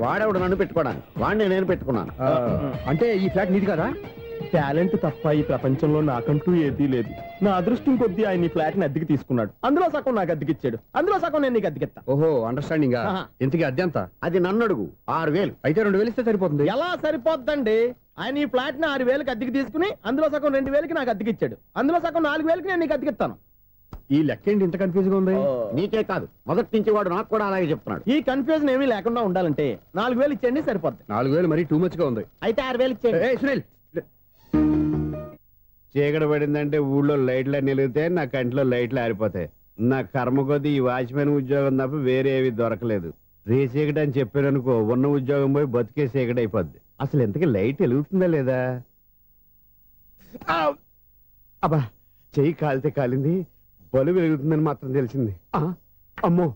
వాడేవాడు నన్ను పెట్టుకోవడానికి, వాడిని నేను పెట్టుకున్నాను. అంటే ఈ ఫ్లాట్ నీది కదా? టాలెంట్ తప్ప ఈ ప్రపంచంలో నాకంటూ ఏదీ లేదు. నా అదృష్టం కొద్దీ ఆయన ఈ ఫ్లాట్ ని అద్దెకి తీసుకున్నాడు. అందులో సగం నాకు అద్దెకిచ్చాడు, అందులో సగం నేను నీకు అద్దెకిస్తా. ఓహో, అండర్స్టాండింగ్. ఇంతకీ అద్దె ఎంత? అది నన్ను అడుగు. 6000. అయితే 2000 ఇస్తే సరిపోతుంది. ఎలా సరిపోద్దండి? ఆయన ఈ ఫ్లాట్ ని 6000కి అద్దెకి తీసుకుని అందులో సగం 2000కి నాకు అద్దెకిచ్చాడు, అందులో సగం 4000కి నేను నీకు అద్దెకిస్తాను. ఈ లెక్క ఏంటి ఇంత కన్ఫ్యూజ్ గా ఉంది? నీకే కాదు, మొదటి నుంచి వాడు నాకు కూడా అలాగే చెప్తున్నాడు. ఈ కన్ఫ్యూజన్ ఏమీ లేకుండా ఉండాలంటే 4000 ఇచ్చేయండి, సరిపోద్ది. 4000 మరీ టూ మచ్ గా ఉంది. అయితే 6000 ఇచ్చేయండి. సునీల్, చీకటి పడిందంటే ఊళ్ళో లైట్లు నిలిగితే నా కంటిలో లైట్లు ఆరిపోతాయి. నా కర్మ కొద్దీ ఈ వాచ్మెన్ ఉద్యోగం తప్ప వేరే ఏవి దొరకలేదు. రేసీకటి అని చెప్పారనుకో, ఉన్న ఉద్యోగం పోయి బతికే చీకటి అయిపోద్ది. అసలు ఎంతకీ లైట్ వెలుగుతుందా లేదా? అబ్బా, చెయ్యి కాలితే కాలింది, బలుబు వెలుగుతుందని మాత్రం తెలిసింది. అమ్మో,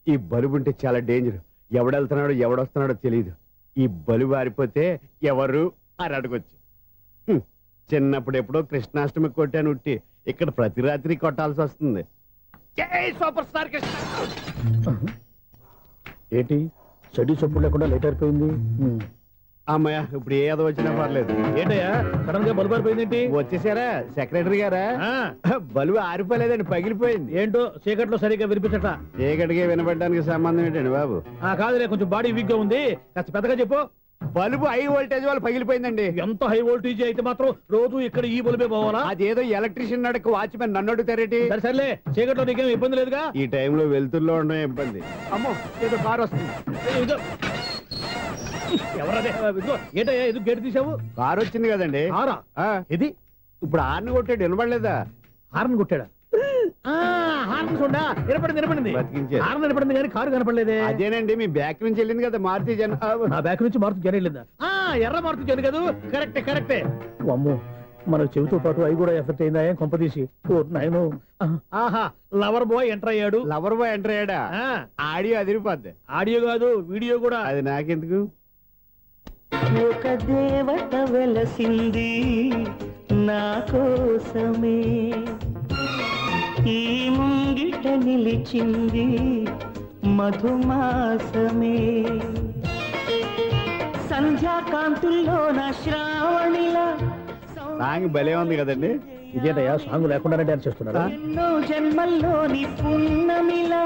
ఈ బలుబు ఉంటే చాలా డేంజర్. ఎవడెళ్తున్నాడో ఎవడొస్తున్నాడో తెలియదు. ఈ బలుబు ఆరిపోతే ఎవరు అని అడగొచ్చు. చిన్నప్పుడు ఎప్పుడో కృష్ణాష్టమి కొట్టాను ఉట్టి, ఇక్కడ ప్రతి రాత్రి కొట్టాల్సి వస్తుంది. జై సూపర్ స్టార్ కృష్ణ. ఏంటి చెడు చెప్పుడు లేకుండా లేట్ అయిపోయింది? అమ్మయ్య, ఇప్పుడు ఏదో వచ్చినా పర్లేదు. ఏంటయ్యా సడన్ గా బల్బు ఆరిపోయింది ఏంటి? వచ్చేసారా సెక్రటరీ గారా? బలుబు ఆరిపోలేదండి, పగిలిపోయింది. ఏంటో చీకట్లో సరిగ్గా వినిపించట. చీకటికి వినపడడానికి సంబంధం ఏంటండి బాబు? కాదులే, కొంచెం బాడీ వీక్ గా ఉంది, కాస్త పెద్దగా చెప్పు. బల్బు హై వోల్టేజ్ వాళ్ళు పగిలిపోయిందండి. ఎంత హై వోల్టేజ్ అయితే మాత్రం రోజు ఇక్కడ ఈ బల్బే పోవాలా? అదేదో ఎలక్ట్రీషియన్ నడక వాచ్మెన్ నన్ను అడుగుతారేటి? సర్లే, చీకట్లో నీకేం ఇబ్బంది లేదుగా? ఈ టైంలో వెళ్తుల్లో ఉండడం ఇబ్బంది. అమ్మో, ఏదో కారు వస్తుంది. ఎవరదే? ఏంటయ్యా ఎందుకు గేటు తీసావు? కారు వచ్చింది కదండి. ఇది ఇప్పుడు హార్న్ కొట్టాడు, వినపడలేదా? హార్న్ కొట్టాడా? హార్న్ చూడా వినపడింది. హార్న్ వినపడింది కానీ కారు కనపడలేదే. అదేనండి, మీ బ్యాక్ నుంచి వెళ్ళింది కదా మారుతి జన. నా బ్యాక్ నుంచి మారుతి జన వెళ్ళిందా? ఎర్ర మారుతి జన కదా? కరెక్టే. అమ్మో, మన చెవితో పాటు అవి కూడా ఎఫెక్ట్ అయిందా కొంపదీసి? ఆహా, లవర్ బాయ్ ఎంటర్ అయ్యాడు. లవర్ బాయ్ ఎంటర్ అయ్యాడా? ఆడియో అదిరిపోద్ది. ఆడియో కాదు, వీడియో కూడా. అది నాకెందుకు? ఒక దేవత వెలసింది నా కోసమే, ఈ ముంగిట నిలిచింది మధుమాసమే, సంధ్యాకాంతుల్లో నా శ్రావణిలా. సాంగ్ భలే ఉంది కదండి. ఇదేటయ్యా సాంగ్ లేకుండానే డాన్స్ చేస్తున్నారా? ఎన్నో జన్మల్లోని పున్నమిలా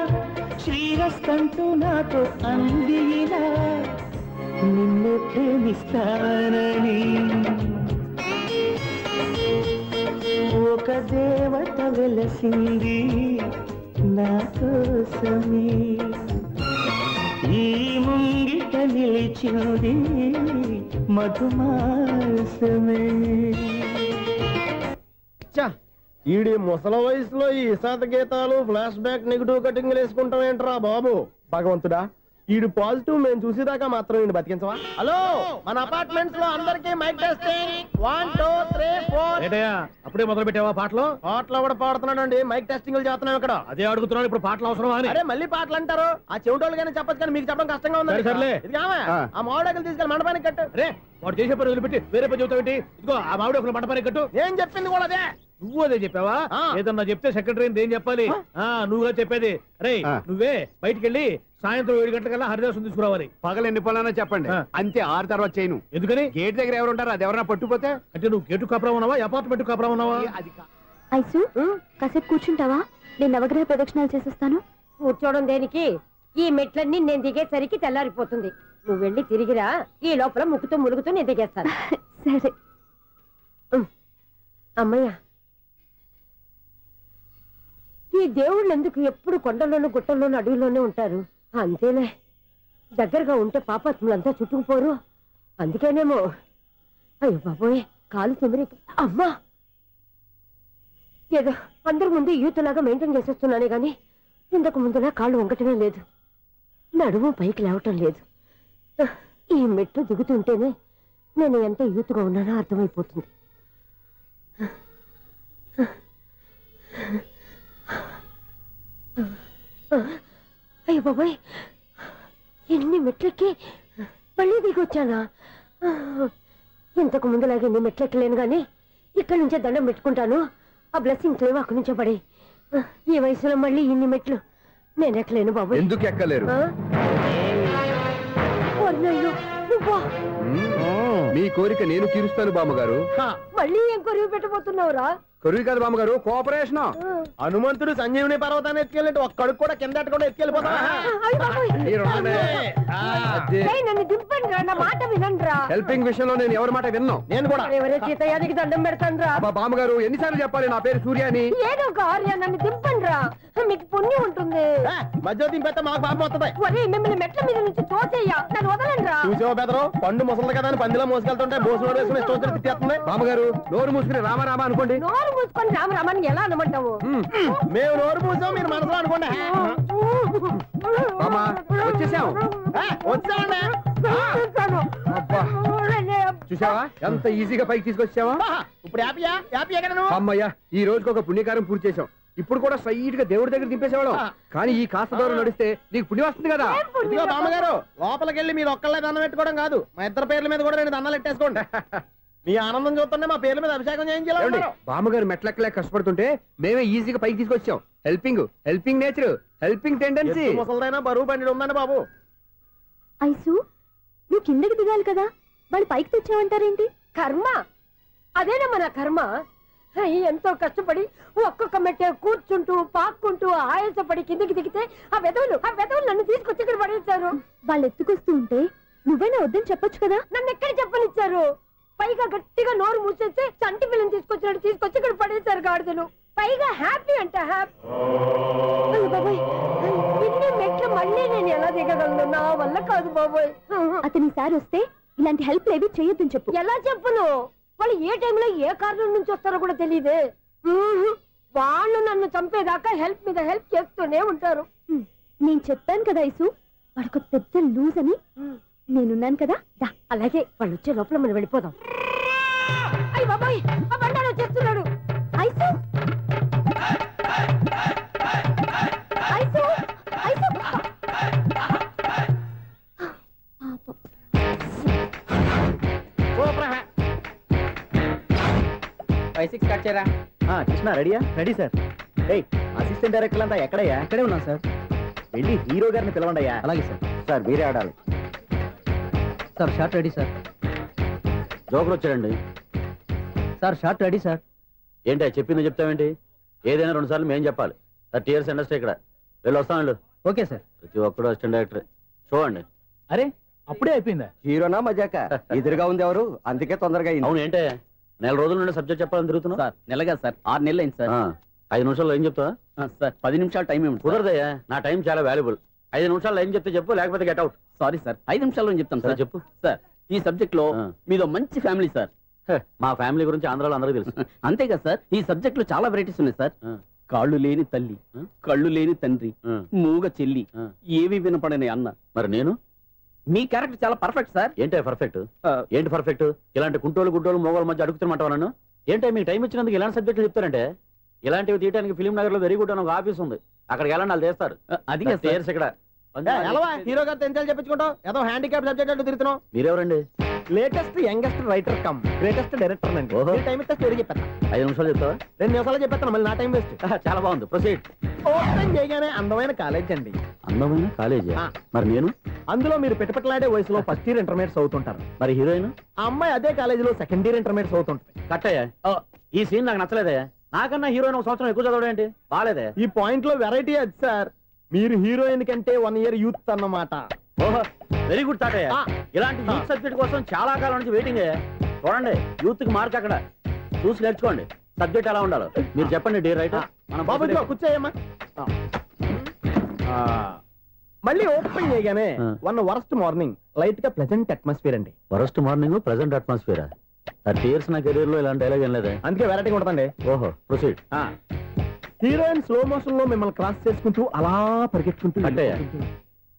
శ్రీరస్తంటూ నాతో అందిలా, నిన్ను ప్రేమిస్తానని. ఒక దేవత వెలసింది నా కోసమే, ఈ ముంగిట నిలిచింది మధుమాసమే. ఈడి ముసల వయసులో ఈ ఇసాత గీతాలు, ఫ్లాష్ బ్యాక్, నెగిటివ్ కటింగ్ వేసుకుంటాం ఏంట్రా బాబు? భగవంతుడా, ఈడు పాజిటివ్ మేము చూసేదాకా మాత్రం ఈయన బతికించవా? హలో, మన అపార్ట్మెంట్స్ లో అందరికీ మైక్ టెస్టింగ్. 1 2 3 4. ఏంటయ్యా అప్పుడే మొదలు పెట్టావా పాటలు? పాటలు కూడా పాడుతున్నాడు అండి, మైక్ టెస్టింగ్ చేస్తున్నాం ఇక్కడ. అదే అడుగుతున్నాడు, ఇప్పుడు పాటలు అవసరమా అని. అరే మళ్ళీ పాటలు అంటారు, ఆ చెవిటోళ్ళు కానీ చెప్పచ్చు కానీ మీకు చెప్పడం కష్టంగా ఉంది. సర్లే, ఇది ఆ మామిడాకులు తీసుకెళ్ళి మండపానికి కట్టు. రే, వాడు చేసే పని వదిలిపెట్టి వేరే పని చెబుతావు ఏంటి? ఇదిగో ఆ మామిడాకులు మండపానికి కట్టు. ఏం చెప్పింది కూడా అదే. నువ్వు అదే చెప్పావా? ఏదన్నా చెప్తే సెక్రటరీ ఏం చెప్పాలి? నువ్వుగా చెప్పేది. రే, నువ్వే బయటికి వెళ్ళి సాయంత్రం 7 గంటలకల్లా హరిదాసు తీసుకురావాలి. పగలు ఎన్ని పనులన్నా చెప్పండి, అంతే. 6 తర్వాత చేయను. ఎందుకని? గేట్ దగ్గర ఎవరు ఉంటారు, అది ఎవరన్నా పట్టుపోతే. అంటే నువ్వు గేటు కాపురా ఉన్నావా, అపార్ట్మెంట్ కాపురా ఉన్నావా? ఐసు, కాసేపు కూర్చుంటావా? నేను నవగ్రహ ప్రదక్షిణాలు చేసేస్తాను. కూర్చోవడం దేనికి? ఈ మెట్లన్నీ నేను దిగేసరికి తెల్లారిపోతుంది. నువ్వు వెళ్ళి తిరిగిరా, ఈ లోపల ముక్కుతూ ములుగుతూ నేను దిగేస్తాను. సరే అమ్మయ్య, ఈ దేవుళ్ళు ఎందుకు ఎప్పుడు కొండల్లోనూ గుట్టల్లోనూ అడవిలోనే ఉంటారు? అంతేలే, దగ్గరగా ఉంటే పాపాత్ములంతా చుట్టుకుపోరు. అందుకేనేమో. అయ్యో బాబోయ్, కాలు తిమిరి. అమ్మా, ఏదో అందరి ముందు యూత్లాగా మెయింటైన్ చేసేస్తున్నానే గాని ఇంతకు ముందులా కాళ్ళు వంకటమే లేదు, నడుము పైకి లేవటం లేదు. ఈ మెట్లు దిగుతుంటేనే నేను ఎంత యూత్గా ఉన్నానో అర్థమైపోతుంది. అయ్యో బాబాయ్, ఎన్ని మెట్లకి మళ్ళీ దిగొచ్చానా? ఇంతకు ముందులాగే నీ మెట్లెక్కలేను గాని ఇక్కడి నుంచే దండం పెట్టుకుంటాను. ఆ బ్లెస్సింగ్స్ లేవు అక్కడి నుంచే పడి. ఈ వయసులో మళ్ళీ ఇన్ని మెట్లు నేను ఎక్కలేను బాబు. ఎందుకు ఎక్కలేరు? మీ కోరిక నేను తీరుస్తాను బామ్మగారు. మళ్ళీ ఏం కొరివి పెట్టబోతున్నావురా? కొరివి కాదు బామ్మగారు, కోఆపరేషన్. హనుమంతుడు సంజీవుని పర్వతాన్ని ఎత్తుకెళ్ళి ఒక్కడికి కూడా కింద ఎట్టకుండా ఎత్తుకెళ్ళిపోతా. నన్ను దింపండి రా, నా మాట వినండిరా. హెల్పింగ్ విషయంలో నేను ఎవరి మాట విన్నాను. నేను కూడా ఎవరే సీతయ్యానికి దండం పెడతాను రా. బామ్మగారు ఎన్నిసార్లు చెప్పాలి నా పేరు సూర్యాని? ఏదో ఒక ఆర్య, నన్ను దింపండి రా, మీకు పుణ్యం ఉంటుంది. మధ్య దింపేస్తే మాకు పాపం వస్తుంది. ఒరే మిమ్మల్ని మెట్ల మీద నుంచి తోసేయ్యా, నన్ను వదలండి రా. చూసావా బెదరు, పండు ముసలి కదా అని పందిలో మోసుకెళ్తుంటే బోసులో వేసుకుని ఇష్టం తిట్టేస్తుంది. బామ్మగారు నోరు మూసుకుని రామారామ అనుకోండి. నోరు మూసుకొని రామరామాన్ని ఎలా అనమంటావు? మేము నోరు మూసాం, మీరు మనసులో అనుకోండి. వచ్చేసాం. వచ్చామండి. చూసావా ఎంత ఈజీగా పైకి తీసుకొచ్చావా? ఇప్పుడు హ్యాపీ అమ్మయ్యా, ఈ రోజుకి ఒక పుణ్యకారం పూర్తి చేసాం. ఇప్పుడు కూడా స్ట్రైట్ గా దేవుడి దగ్గర దింపేసేవాళ్ళం. కానీ ఈ కాస్త దూరం నడిస్తే నీకు పుణ్యం వస్తుంది కదా. ఇదిగో బామ్మగారు, లోపలికి వెళ్ళి మీరు ఒక్కళ్ళే దండం పెట్టుకోవడం కాదు, మా ఇద్దరు పేర్ల మీద కూడా 2 దండాలు ఎట్టేసుకోండి. మీ ఆనందం చూస్తుంటే మా పేర్ల మీద అభిషేకం చేయించాలి. బామ్మగారు మెట్లెక్కలే కష్టపడుతుంటే మేమే ఈజీగా పైకి తీసుకొచ్చాం. Helping nature, helping tendency. ముసలిదైనా బరువు బండి ఉందండి బాబు. ఐసు, నువ్వు కిందకి దిగాలి కదా, వాళ్ళు పైకి తెచ్చావంటారేంటి? కర్మ అదేనమ్మా నా కర్మ. ఎంతో కష్టపడి ఒక్కొక్క మెట్టే కూర్చుంటూ పాక్కుంటూ ఆయాసపడి కిందకి దిగితే ఆ వెధవులు నన్ను తీసుకొచ్చి ఇక్కడ పడేశారు. వాళ్ళు ఎత్తుకొస్తూ ఉంటే నువ్వేనా వద్దని చెప్పొచ్చు కదా. నన్ను ఎక్కడ చెప్పనిచ్చారు? పైగా గట్టిగా నోరు మూసేస్తే చంటి పిల్లని తీసుకొచ్చినట్టు తీసుకొచ్చి ఇక్కడ పడేశారు గాడిదలు. పైగా హ్యాపీ అంటే హ్యాపీ. బాబాయ్, ఇన్ని మెట్లు మళ్ళీ నేను ఎలా దిగగలను? నా వల్ల కాదు బాబాయ్. అతని సారి వస్తే ఇలాంటి హెల్ప్ లేవి చేయొద్దని చెప్పు. ఎలా చెప్పును? వాళ్ళు ఏ టైంలో ఏ కారణం నుంచి వస్తారో కూడా తెలియదే. వాళ్ళు నన్ను చంపేదాకా హెల్ప్ మీద హెల్ప్ చేస్తూనే ఉంటారు. నేను చెప్పాను కదా ఐసు, వాడొక పెద్ద లూజ్ అని. నేనున్నాను కదా. అలాగే వాళ్ళు వచ్చే లోపల మనం వెళ్ళిపోదాం. అయ్య బాబాయ్, ఆ బండారు వచ్చేస్తున్నాడు. Ice, ice, ice. 5-6 కట్ చేయరా. కృష్ణ రెడీయా? Ready sir. అసిస్టెంట్ డైరెక్టర్ అంతా ఎక్కడయ్యా? ఇక్కడే ఉన్నాం సార్. వెళ్ళి హీరో గారిని పిలవండి అయ్యా. అలాగే సార్. సార్ మీరే ఆడాలి sir. Short ready sir. Joker వచ్చాడండి సార్. Short ready sir. ఏంటి చెప్పింది చెప్తావేంటి? ఏదైనా 2 సార్లు మేం చెప్పాలి. 30 years ఇండస్ట్రీ ఇక్కడ. వెళ్ళి వస్తాం వెళ్ళు. Okay sir. ప్రతి ఒక్కడు అసిస్టెంట్ డైరెక్టర్. చూడండి. అరే అప్పుడే అయిపోయిందా? హీరోనా మజాక? ఎదురుగా ఉంది ఎవరు, అందుకే తొందరగా. అవును, ఏంటే 4 రోజుల నుండి సబ్జెక్ట్ చెప్పాలని తిరుగుతున్నా సార్? నెలగా సార్, 6 నెలలు అయింది సార్. 5 నిమిషాల్లో ఏం చెప్తా సార్? 10 నిమిషాలు టైం ఏమి కుదరదయ్యా, నా టైం చాలా వాల్యుబుల్. 5 నిమిషాల్లో ఏం చెప్తే చెప్పు, లేకపోతే గెట్ అవుట్. సారీ సార్, 5 నిమిషాల్లో చెప్తాను సార్. చెప్పు సార్. ఈ సబ్జెక్ట్ లో మీదో మంచి ఫ్యామిలీ సార్. మా ఫ్యామిలీ గురించి ఆంధ్రాలో అందరికీ తెలుసు. అంతేగా సార్, ఈ సబ్జెక్ట్ లో చాలా వెరైటీస్ ఉన్నాయి సార్. కాళ్ళు లేని తల్లి, కళ్ళు లేని తండ్రి, మూగ చెల్లి, ఏవి వినపడని అన్న. మరి నేను? మీ క్యారెక్టర్ చాలా పర్ఫెక్ట్ సార్. ఏంటే పర్ఫెక్ట్? ఏంటి పర్ఫెక్ట్? ఇలాంటి కుంటోలు గుడ్డోలు మోగోల మధ్య అడుగుతున్నమాట నన్ను. ఏంటంటే మీకు టైం ఇచ్చినందుకు ఇలాంటి సబ్జెక్టులు చెప్తారంటే? ఇలాంటివి తీయడానికి ఫిలిం నగర్ లో వెరీ గుడ్ అని ఒక ఆఫీస్ ఉంది, అక్కడికి వెళ్ళండి, వాళ్ళు చేస్తారు. అది ఇక్కడ హీరో గారు తెంచాలి చెప్పించుకుంటాం. ఏదో హ్యాండిక్యాప్ సబ్జెక్ట్ అంటే తిరుగుతున్నాం. మీరెవరండి? Latest youngest writer cum greatest director అండి. టైం ఇస్తే స్టోరీ చెప్పేస్తా. 5 నిమిషాలు చెప్తావా? 2 నిమిషాలు చెప్పేస్తాను, మళ్ళీ నా టైం వేస్ట్. చాలా బాగుంది, ప్రొసీడ్. ఓపెన్ చేయగానే అందమైన కాలేజ్ అండి. అందమైన కాలేజీ? మరి నేను? అందులో మీరు పెట్టుపట్లాడే వయసులో ఫస్ట్ ఇయర్ ఇంటర్మీడియట్స్ అవుతుంటారు. మరి హీరోయిన్? ఆ అమ్మాయి అదే కాలేజీలో సెకండ్ ఇయర్ ఇంటర్మీడియట్స్ అవుతుంటుంది. కట్టయ్యా, ఈ సీన్ నాకు నచ్చలేదే. నాకన్నా హీరోయిన్ 1 సంవత్సరం ఎక్కువ చదవడం ఏంటి? బాలేదే. ఈ పాయింట్ లో వెరైటీ అది సార్. మీరు హీరోయిన్ కంటే 1 year యూత్ అన్నమాట. ఓహో, వెరీ గుడ్ తాటయ్య. ఇలాంటి యూత్ సబ్జెక్ట్ కోసం చాలా కాలం నుంచి వెయిటింగ్. చూడండి, యూత్ కి మార్క్ అక్కడ చూసి నేర్చుకోండి. సబ్జెక్ట్ ఎలా ఉండాలో మీరు చెప్పండి. డే రైటర్ బాబు కూర్చోయమ్మా. మళ్ళీ ఓపెన్ చేయగానే వరస్ట్ మార్నింగ్, లైట్ గా ప్లెజెంట్ అట్మాస్ఫియర్ అండి. Worst morning, pleasant atmosphere. 30 years నా కెరీర్ లో ఇలాంటి డైలాగ్ ఏం లేదా? అందుకే వెరైటీ ఉంటుందండి. ఓహో, ప్రొసీడ్. హీరోయిన్ స్లో మోషన్ లో మిమ్మల్ని క్రాస్ చేసుకుంటూ అలా పరిగెట్టుకుంటూ.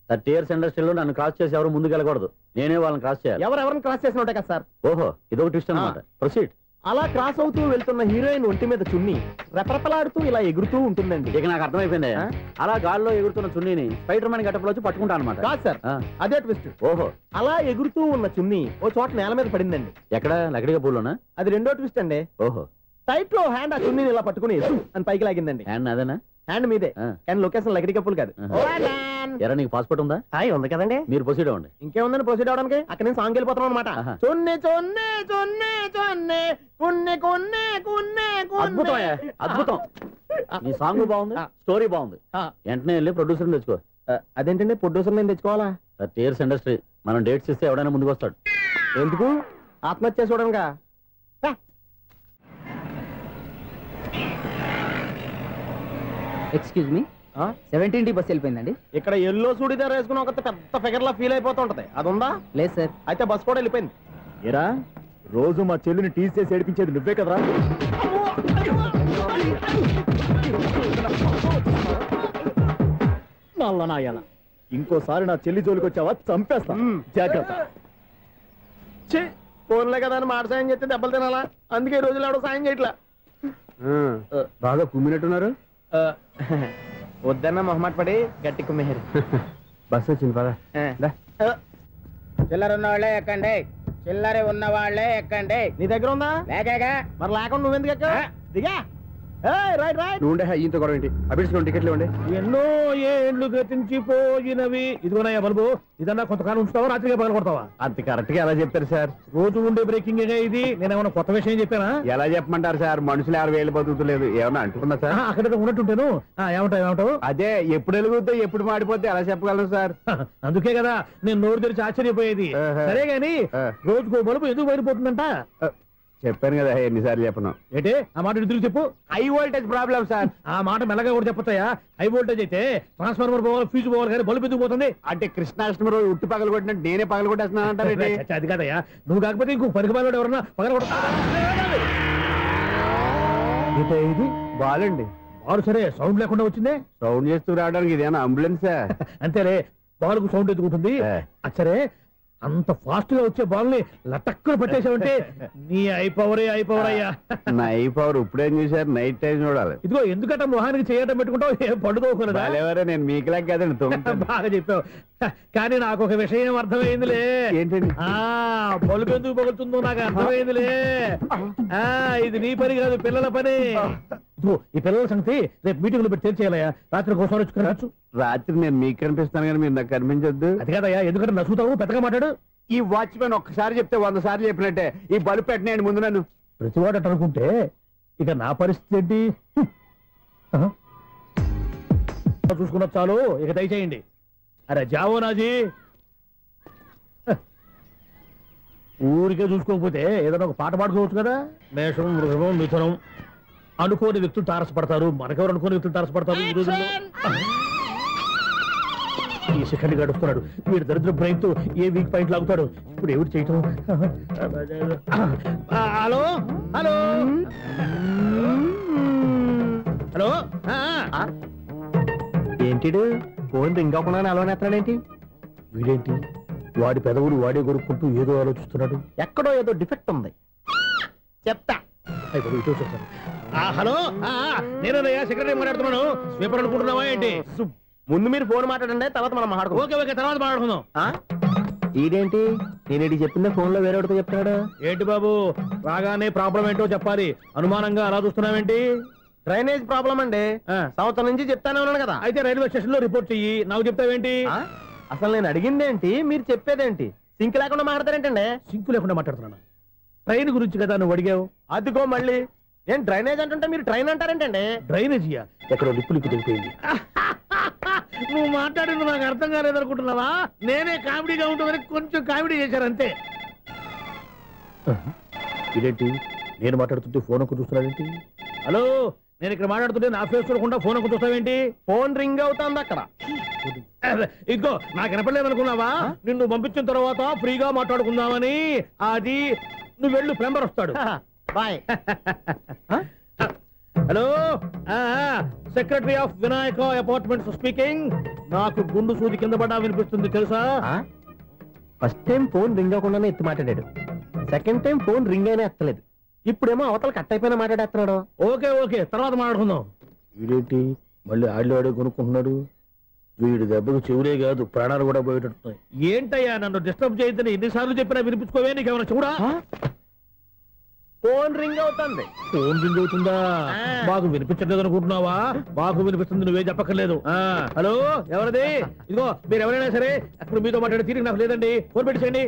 30 years ఇండస్ట్రీలో నన్ను క్రాస్ చేసి ఎవరు ముందుకు వెళ్ళకూడదు, నేనే వాళ్ళని క్రాస్ చేయాలి. ఎవరెవరిని క్రాస్ చేసిన ఉంటాయి కదా సార్. ఓహో, ఇదొక ట్విస్ట్ అన్నమాట. ప్రొసీడ్. అలా క్రాస్ అవుతూ వెళ్తున్న హీరోయిన్ ఒంటి మీద చున్ని రెపరెపలాడుతూ ఇలా ఎగురుతూ ఉంటుందండి. ఇక నాకు అర్థమైపోయింది. అలా గాల్లో ఎగురుతున్న చున్నీని స్పైడర్ మ్యాన్ గెటప్లో వచ్చి పట్టుకుంటా అనమాట. కాదు సార్, అదే ట్విస్ట్. ఓహో, అలా ఎగురుతూ ఉన్న చున్ని ఓ చోట నేల మీద పడిందండి. ఎక్కడ? లకడిగా పూలోనా? అది రెండో ట్విస్ట్ అండి. ఓహో, టైట్ లో హ్యాండ్ ఆ చున్నీని ఇలా పట్టుకుని అని పైకి లాగిందండి. హ్యాండ్ అదేనా? హ్యాండ్ మీదే, కానీ లొకేషన్ లకడి కప్పులు కాదు. ఎరా నీకు పాస్పోర్ట్ ఉందా? ఉంది కదండి. మీరు ప్రొసీడ్ అవ్వండి. ఇంకేముందని ప్రొసీడ్ అవడానికి? అక్కడ నేను సాంగ్ వెళ్ళిపోతున్నాం అనమాట. చున్ని చున్ని చున్ని చున్ని కున్ని కున్ని కున్ని. అద్భుతం, అద్భుతం. నీ సాంగ్ బాగుంది, స్టోరీ బాగుంది. వెంటనే వెళ్ళి ప్రొడ్యూసర్ తెచ్చుకో. అదేంటండి ప్రొడ్యూసర్ నేను తెచ్చుకోవాలా? టీఆర్ఎస్ ఇండస్ట్రీ, మనం డేట్స్ ఇస్తే ఎవడైనా ముందుకు వస్తాడు. ఎందుకు? ఆత్మహత్య చూడంగా. ఎక్స్క్యూజ్ మీ, 17D బస్ వెళ్ళిపోయిందండి. ఇక్కడ ఎల్లో చూడిదార్ వేసుకుని ఒక పెద్ద ఫిగర్ లా ఫీల్ అయిపోతుంటది, అది ఉందా? లేదు సార్. అయితే బస్ కూడా వెళ్ళిపోయింది. ఏరా, రోజు మా చెల్లిని టీస్ చేసి ఏడిపించేది నువ్వే కదరా? నల్లనాయాల, ఇంకోసారి నా చెల్లి జోలికి వచ్చావా చంపేస్తా, జాగ్రత్త. ఫోన్లే కదా అని మాట సాయం చేస్తే దెబ్బలు తినాలా? అందుకే ఈ రోజులు ఎవడో సాయం చేయట్లా. బాగా కుమ్మినట్టున్నారు. వద్దన్న మొహమాట పడి గట్టి కుమ్మేరు. బస్సు వచ్చింది పద. చిల్లర ఉన్న వాళ్ళే ఎక్కండి, చిల్లర ఉన్న వాళ్ళే ఎక్కండి. నీ దగ్గర ఉందా? లేక మరి లేకుండా నువ్వెందుకు ఎక్కా? దిగా. Right right. నువ్వు ఈయంతో గొడవ ఏంటి? అభిడ్చుకోండి, టికెట్లు ఇవ్వండి. ఎన్నో ఏండ్లు గతించిపోయినవి. ఇదిగోనయ్యా బల్బు, ఇదన్నా కొంతకాలం ఉంచుతావా, రాత్రిగా పగల కొడతావా? అంత కరెక్ట్ గా ఎలా చెప్తారు సార్? రోజు ఉండే బ్రేకింగ్ ఇది. నేనేమన్నా కొత్త విషయం చెప్పానా? ఎలా చెప్పమంటారు సార్? మనుషులు 60 వేలు బతుకుతలేదు, ఏమన్నా అంటున్నా సార్? అక్కడ ఉన్నట్టుంటాను. ఏమంటావు? అదే ఎప్పుడు వెలుగుతో ఎప్పుడు మాడిపోతే ఎలా చెప్పగలరు సార్? అందుకే కదా నేను నోరు తెరిచి ఆశ్చర్యపోయేది. సరే గాని రోజుకో బల్బు ఎందుకు బయటపోతుందంట? చెప్పాను కదా ఎన్నిసార్లు చెప్పను. ఏంటే ఆ మాట ఎదురు చెప్పు. High voltage problem sir. ఆ మాట మెల్లగా కూడా చెప్పొస్తాయా? హై వోల్టేజ్ అయితే ట్రాన్స్ఫార్మర్ పోవాలి, ఫ్యూజ్ పోవాలి, కానీ బల్బు ఎందుకు పోతుంది? అంటే కృష్ణాష్టమి రోజు ఉట్టి పగలు కొట్టినట్టు నేనే పగలు కొట్టేస్తున్నాను అంటారు. అది కాదయ్యా, నువ్వు కాకపోతే ఇంకో 10 బాలు ఎవరన్నా పగల కొడతా. ఇది బాలండి. బాలు సరే, సౌండ్ లేకుండా వచ్చిందే. సౌండ్ చేస్తూ రావడానికి ఇదేనా అంబులెన్సా? అంతేలే, బాలుకు సౌండ్ ఎదుగుతుంది. సరే, అంత ఫాస్ట్ గా వచ్చే బాల్ ని లటక్కులు పట్టేసావంటే నీ ఐ పవర్ అయ్యా. నా ఐ పవర్ ఇప్పుడేం చూసారు? నైట్ టైం చూడాలి. ఇదిగో ఎందుకంటే మొహానికి చేయటం పెట్టుకుంటావు, ఏం పండుకోకూడదా? నేను మీకులా కదండి. బాగా చెప్పావు, కానీ నాకు ఒక విషయం అర్థమైందిలే. ఏంటండి? బల్బు ఎందుకు పగులుతుందో నాకు అర్థమైందిలే. ఇది నీ పని కాదు, పిల్లల పని. ఈ పిల్లల సంగతి రేపు మీటింగ్ లో పెట్టి తెలిసేయాలయ్యా. రాత్రి ఒకసారి వచ్చి రాత్రి నేను మీకు కనిపిస్తాను కానీ మీరు నాకు కనిపించొద్దు. అది కాదయ్యా, ఎందుకంటే నసుగుతావు, పెద్దగా మాట్లాడు. ఈ వాచ్మెన్ ఒక్కసారి చెప్తే 100 సార్లు చెప్పినట్టే. ఈ బల్బు పెట్టినాయండి ముందు నన్ను. ప్రతివాడు అట్ట అనుకుంటే ఇక నా పరిస్థితి ఏంటి? చూసుకున్న చాలు, ఇక దయచేయండి. అరే జావో నాజీ, ఊరికే చూసుకోకపోతే ఏదైనా ఒక పాట పాడుకోవచ్చు కదా. మేషం, వృషభం, మిథునం అనుకోని వ్యక్తులు తారసపడతారు. మనకెవరు అనుకోని వ్యక్తులు తారసపడతారు ఈ రోజుల్లో? ఈ సెకండ్ గడుపుతున్నాడు వీడు. దరిద్ర బ్రెయిన్ తో ఏ వీక్ పాయింట్ లాగుతాడు. ఇప్పుడు ఎవరు చేయటం? Hello hello hello. ఏంటిడు ఫోన్ రింగ్ అవ్వకుండా అలవనేస్తాడేంటి? వీడేంటి వాడి పెదవులు వాడే కొరుక్కుంటూ ఏదో ఆలోచిస్తున్నాడు. ఎక్కడో ఏదో డిఫెక్ట్ ఉంది, చెప్తా. హలో, నేనయ్యా సెక్రటరీ మాట్లాడుతున్నాను. స్వీపర్ అనుకుంటున్నావా ఏంటి? ముందు మీరు ఫోన్ మాట్లాడండి, తర్వాత మనం మాట్లాడుకుందాం. ఓకే, తర్వాత మాట్లాడుకుందాం. ఇదేంటి నేను చెప్పిందే ఫోన్ లో వేరే చెప్తాడు ఏంటి బాబు? రాగానే ప్రాబ్లం ఏంటో చెప్పాలి. అనుమానంగా అలా చూస్తున్నావేంటి? డ్రైనేజ్ ప్రాబ్లం అండి, సంవత్సరం నుంచి చెప్తానే ఉన్నాను కదా. అయితే రైల్వే స్టేషన్ లో రిపోర్ట్ చెయ్యి, నాకు చెప్తావేంటి? అసలు నేను అడిగిందేంటి, మీరు చెప్పేదేంటి? సింక్ లేకుండా మాట్లాడతారేంటండి? సింక్ లేకుండా మాట్లాడుతున్నాను. ట్రైన్ గురించి కదా నువ్వు అడిగావు. అదిగో మళ్ళీ నేను డ్రైనేజ్ అంటుంటే మీరు ట్రైన్ అంటారేంటండి? డ్రైనేజీయా? ఎక్కడో లిప్పులు తెగిపోయింది. నువ్వు మాట్లాడింది నాకు అర్థం కాలేదనుకుంటున్నావా? నేనే కామెడీగా ఉంటుందని కొంచెం కామెడీ చేశారు అంతే. ఇదేంటి నేను మాట్లాడుతుంటే ఫోన్ ఒక్క చూస్తున్నావేంటి? హలో, నేను ఇక్కడ మాట్లాడుతుంటే నా ఫేస్ చూడకుండా ఫోన్ ఒక్క చూస్తావేంటి? ఫోన్ రింగ్ అవుతుంది అక్కడ. ఇదిగో నాకు వినపడలేదనుకున్నావా? నిన్ను పంపించిన తర్వాత ఫ్రీగా మాట్లాడుకుందామని. అది నువ్వు వెళ్ళు, ప్లంబర్ వస్తాడు. Bye. Hello, secretary of Vinayaka apartments speaking. నాకు గుండు సూది కింద పడ్డా వినిపిస్తుంది తెలుసా? ఫస్ట్ టైం ఫోన్ రింగ్ అవ్వకుండానే ఎత్తి మాట్లాడాడు, సెకండ్ టైం ఫోన్ రింగ్ అయినా ఎత్తలేదు. ఇప్పుడేమో అవతల కట్ అయిపోయిన మాట్లాడేస్తున్నాడు. ఓకే ఓకే తర్వాత మాట్లాడుకుందాం. వీడేంటి మళ్ళీ ఆడు కొనుక్కుంటున్నాడు? వీడి దెబ్బకు చెవులే కాదు ప్రాణాలు కూడా పోయేటట్టున్నాయి. ఏంటయ్యా నన్ను డిస్టర్బ్ చేయొద్దని ఎన్నిసార్లు చెప్పినా వినిపించుకోవే? నీకేమైనా చూడా? ఫోన్ రింగ్ అవుతుంది. ఫోన్ రింగ్ అవుతుందా? మాకు వినిపించట్లేదు అనుకుంటున్నావా? మాకు వినిపిస్తుంది, నువ్వే చెప్పక్కర్లేదు. హలో, ఎవరిది? ఇదిగో మీరు ఎవరైనా సరే ఇప్పుడు మీతో మాట్లాడే తీరిక నాకు లేదండి. ఫోన్ పెట్టేసేయండి.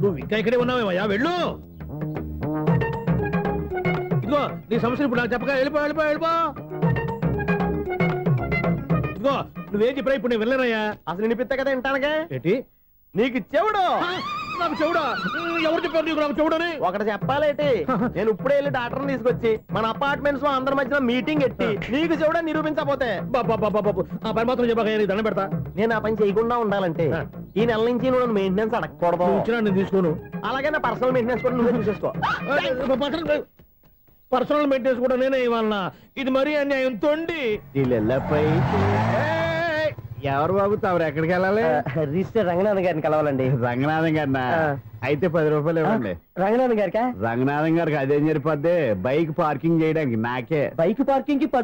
నువ్వు ఇంకా ఇక్కడే ఉన్నావేమయ్యా, వెళ్ళు. ఇదిగో నీ సమస్యలు ఇప్పుడు నాకు చెప్పక వెళ్ళిపో. ఇదిగో నువ్వేం చెప్పరా ఇప్పుడు నేను వెళ్ళానయ్యా. అసలు వినిపిస్తా కదా వింటానగా. ఏంటి నీకు చెవుడు? నాకు చెవుడా? ఎవరు చెప్పారు నీకు నాకు చెవుడని? ఒకటి చెప్పాలేటి, నేను ఇప్పుడే వెళ్ళి డాక్టర్ని తీసుకొచ్చి మన అపార్ట్మెంట్స్ లో అందరి మధ్యలో మీటింగ్ ఎట్టి నీకు చెవుడని నిరూపించకపోతే ఆ పని మాత్రం చెప్పాక దండం పెడతా. నేను ఆ పని చేయకుండా ఉండాలంటే ఈ నెల నుంచి నువ్వు మెయింటెనెన్స్ అడగకూడదు. ఇచ్చినా నేను తీసుకోను. అలాగే నా పర్సనల్ మెయింటెనెన్స్ కూడా నువ్వే చూసేసుకో. పర్సనల్ మెయింటెనెన్స్ కూడా నేనే ఇవ్వాలన్నా? ఇది మరీ అన్యాయం తోండి. ఎవరు బాబు తమరు ఎక్కడికి వెళ్ళాలి? రిజిస్టర్ రంగనాథన్ గారిని కలవాలండి. రంగనాథం గారినా? అయితే 10 రూపాయలు ఇవ్వండి. రంగనాథన్ గారికా? రంగనాథం గారికి అదేం సరిపోద్ది? బైక్ పార్కింగ్ చేయడానికి నాకే. బైక్ పార్కింగ్ కి 10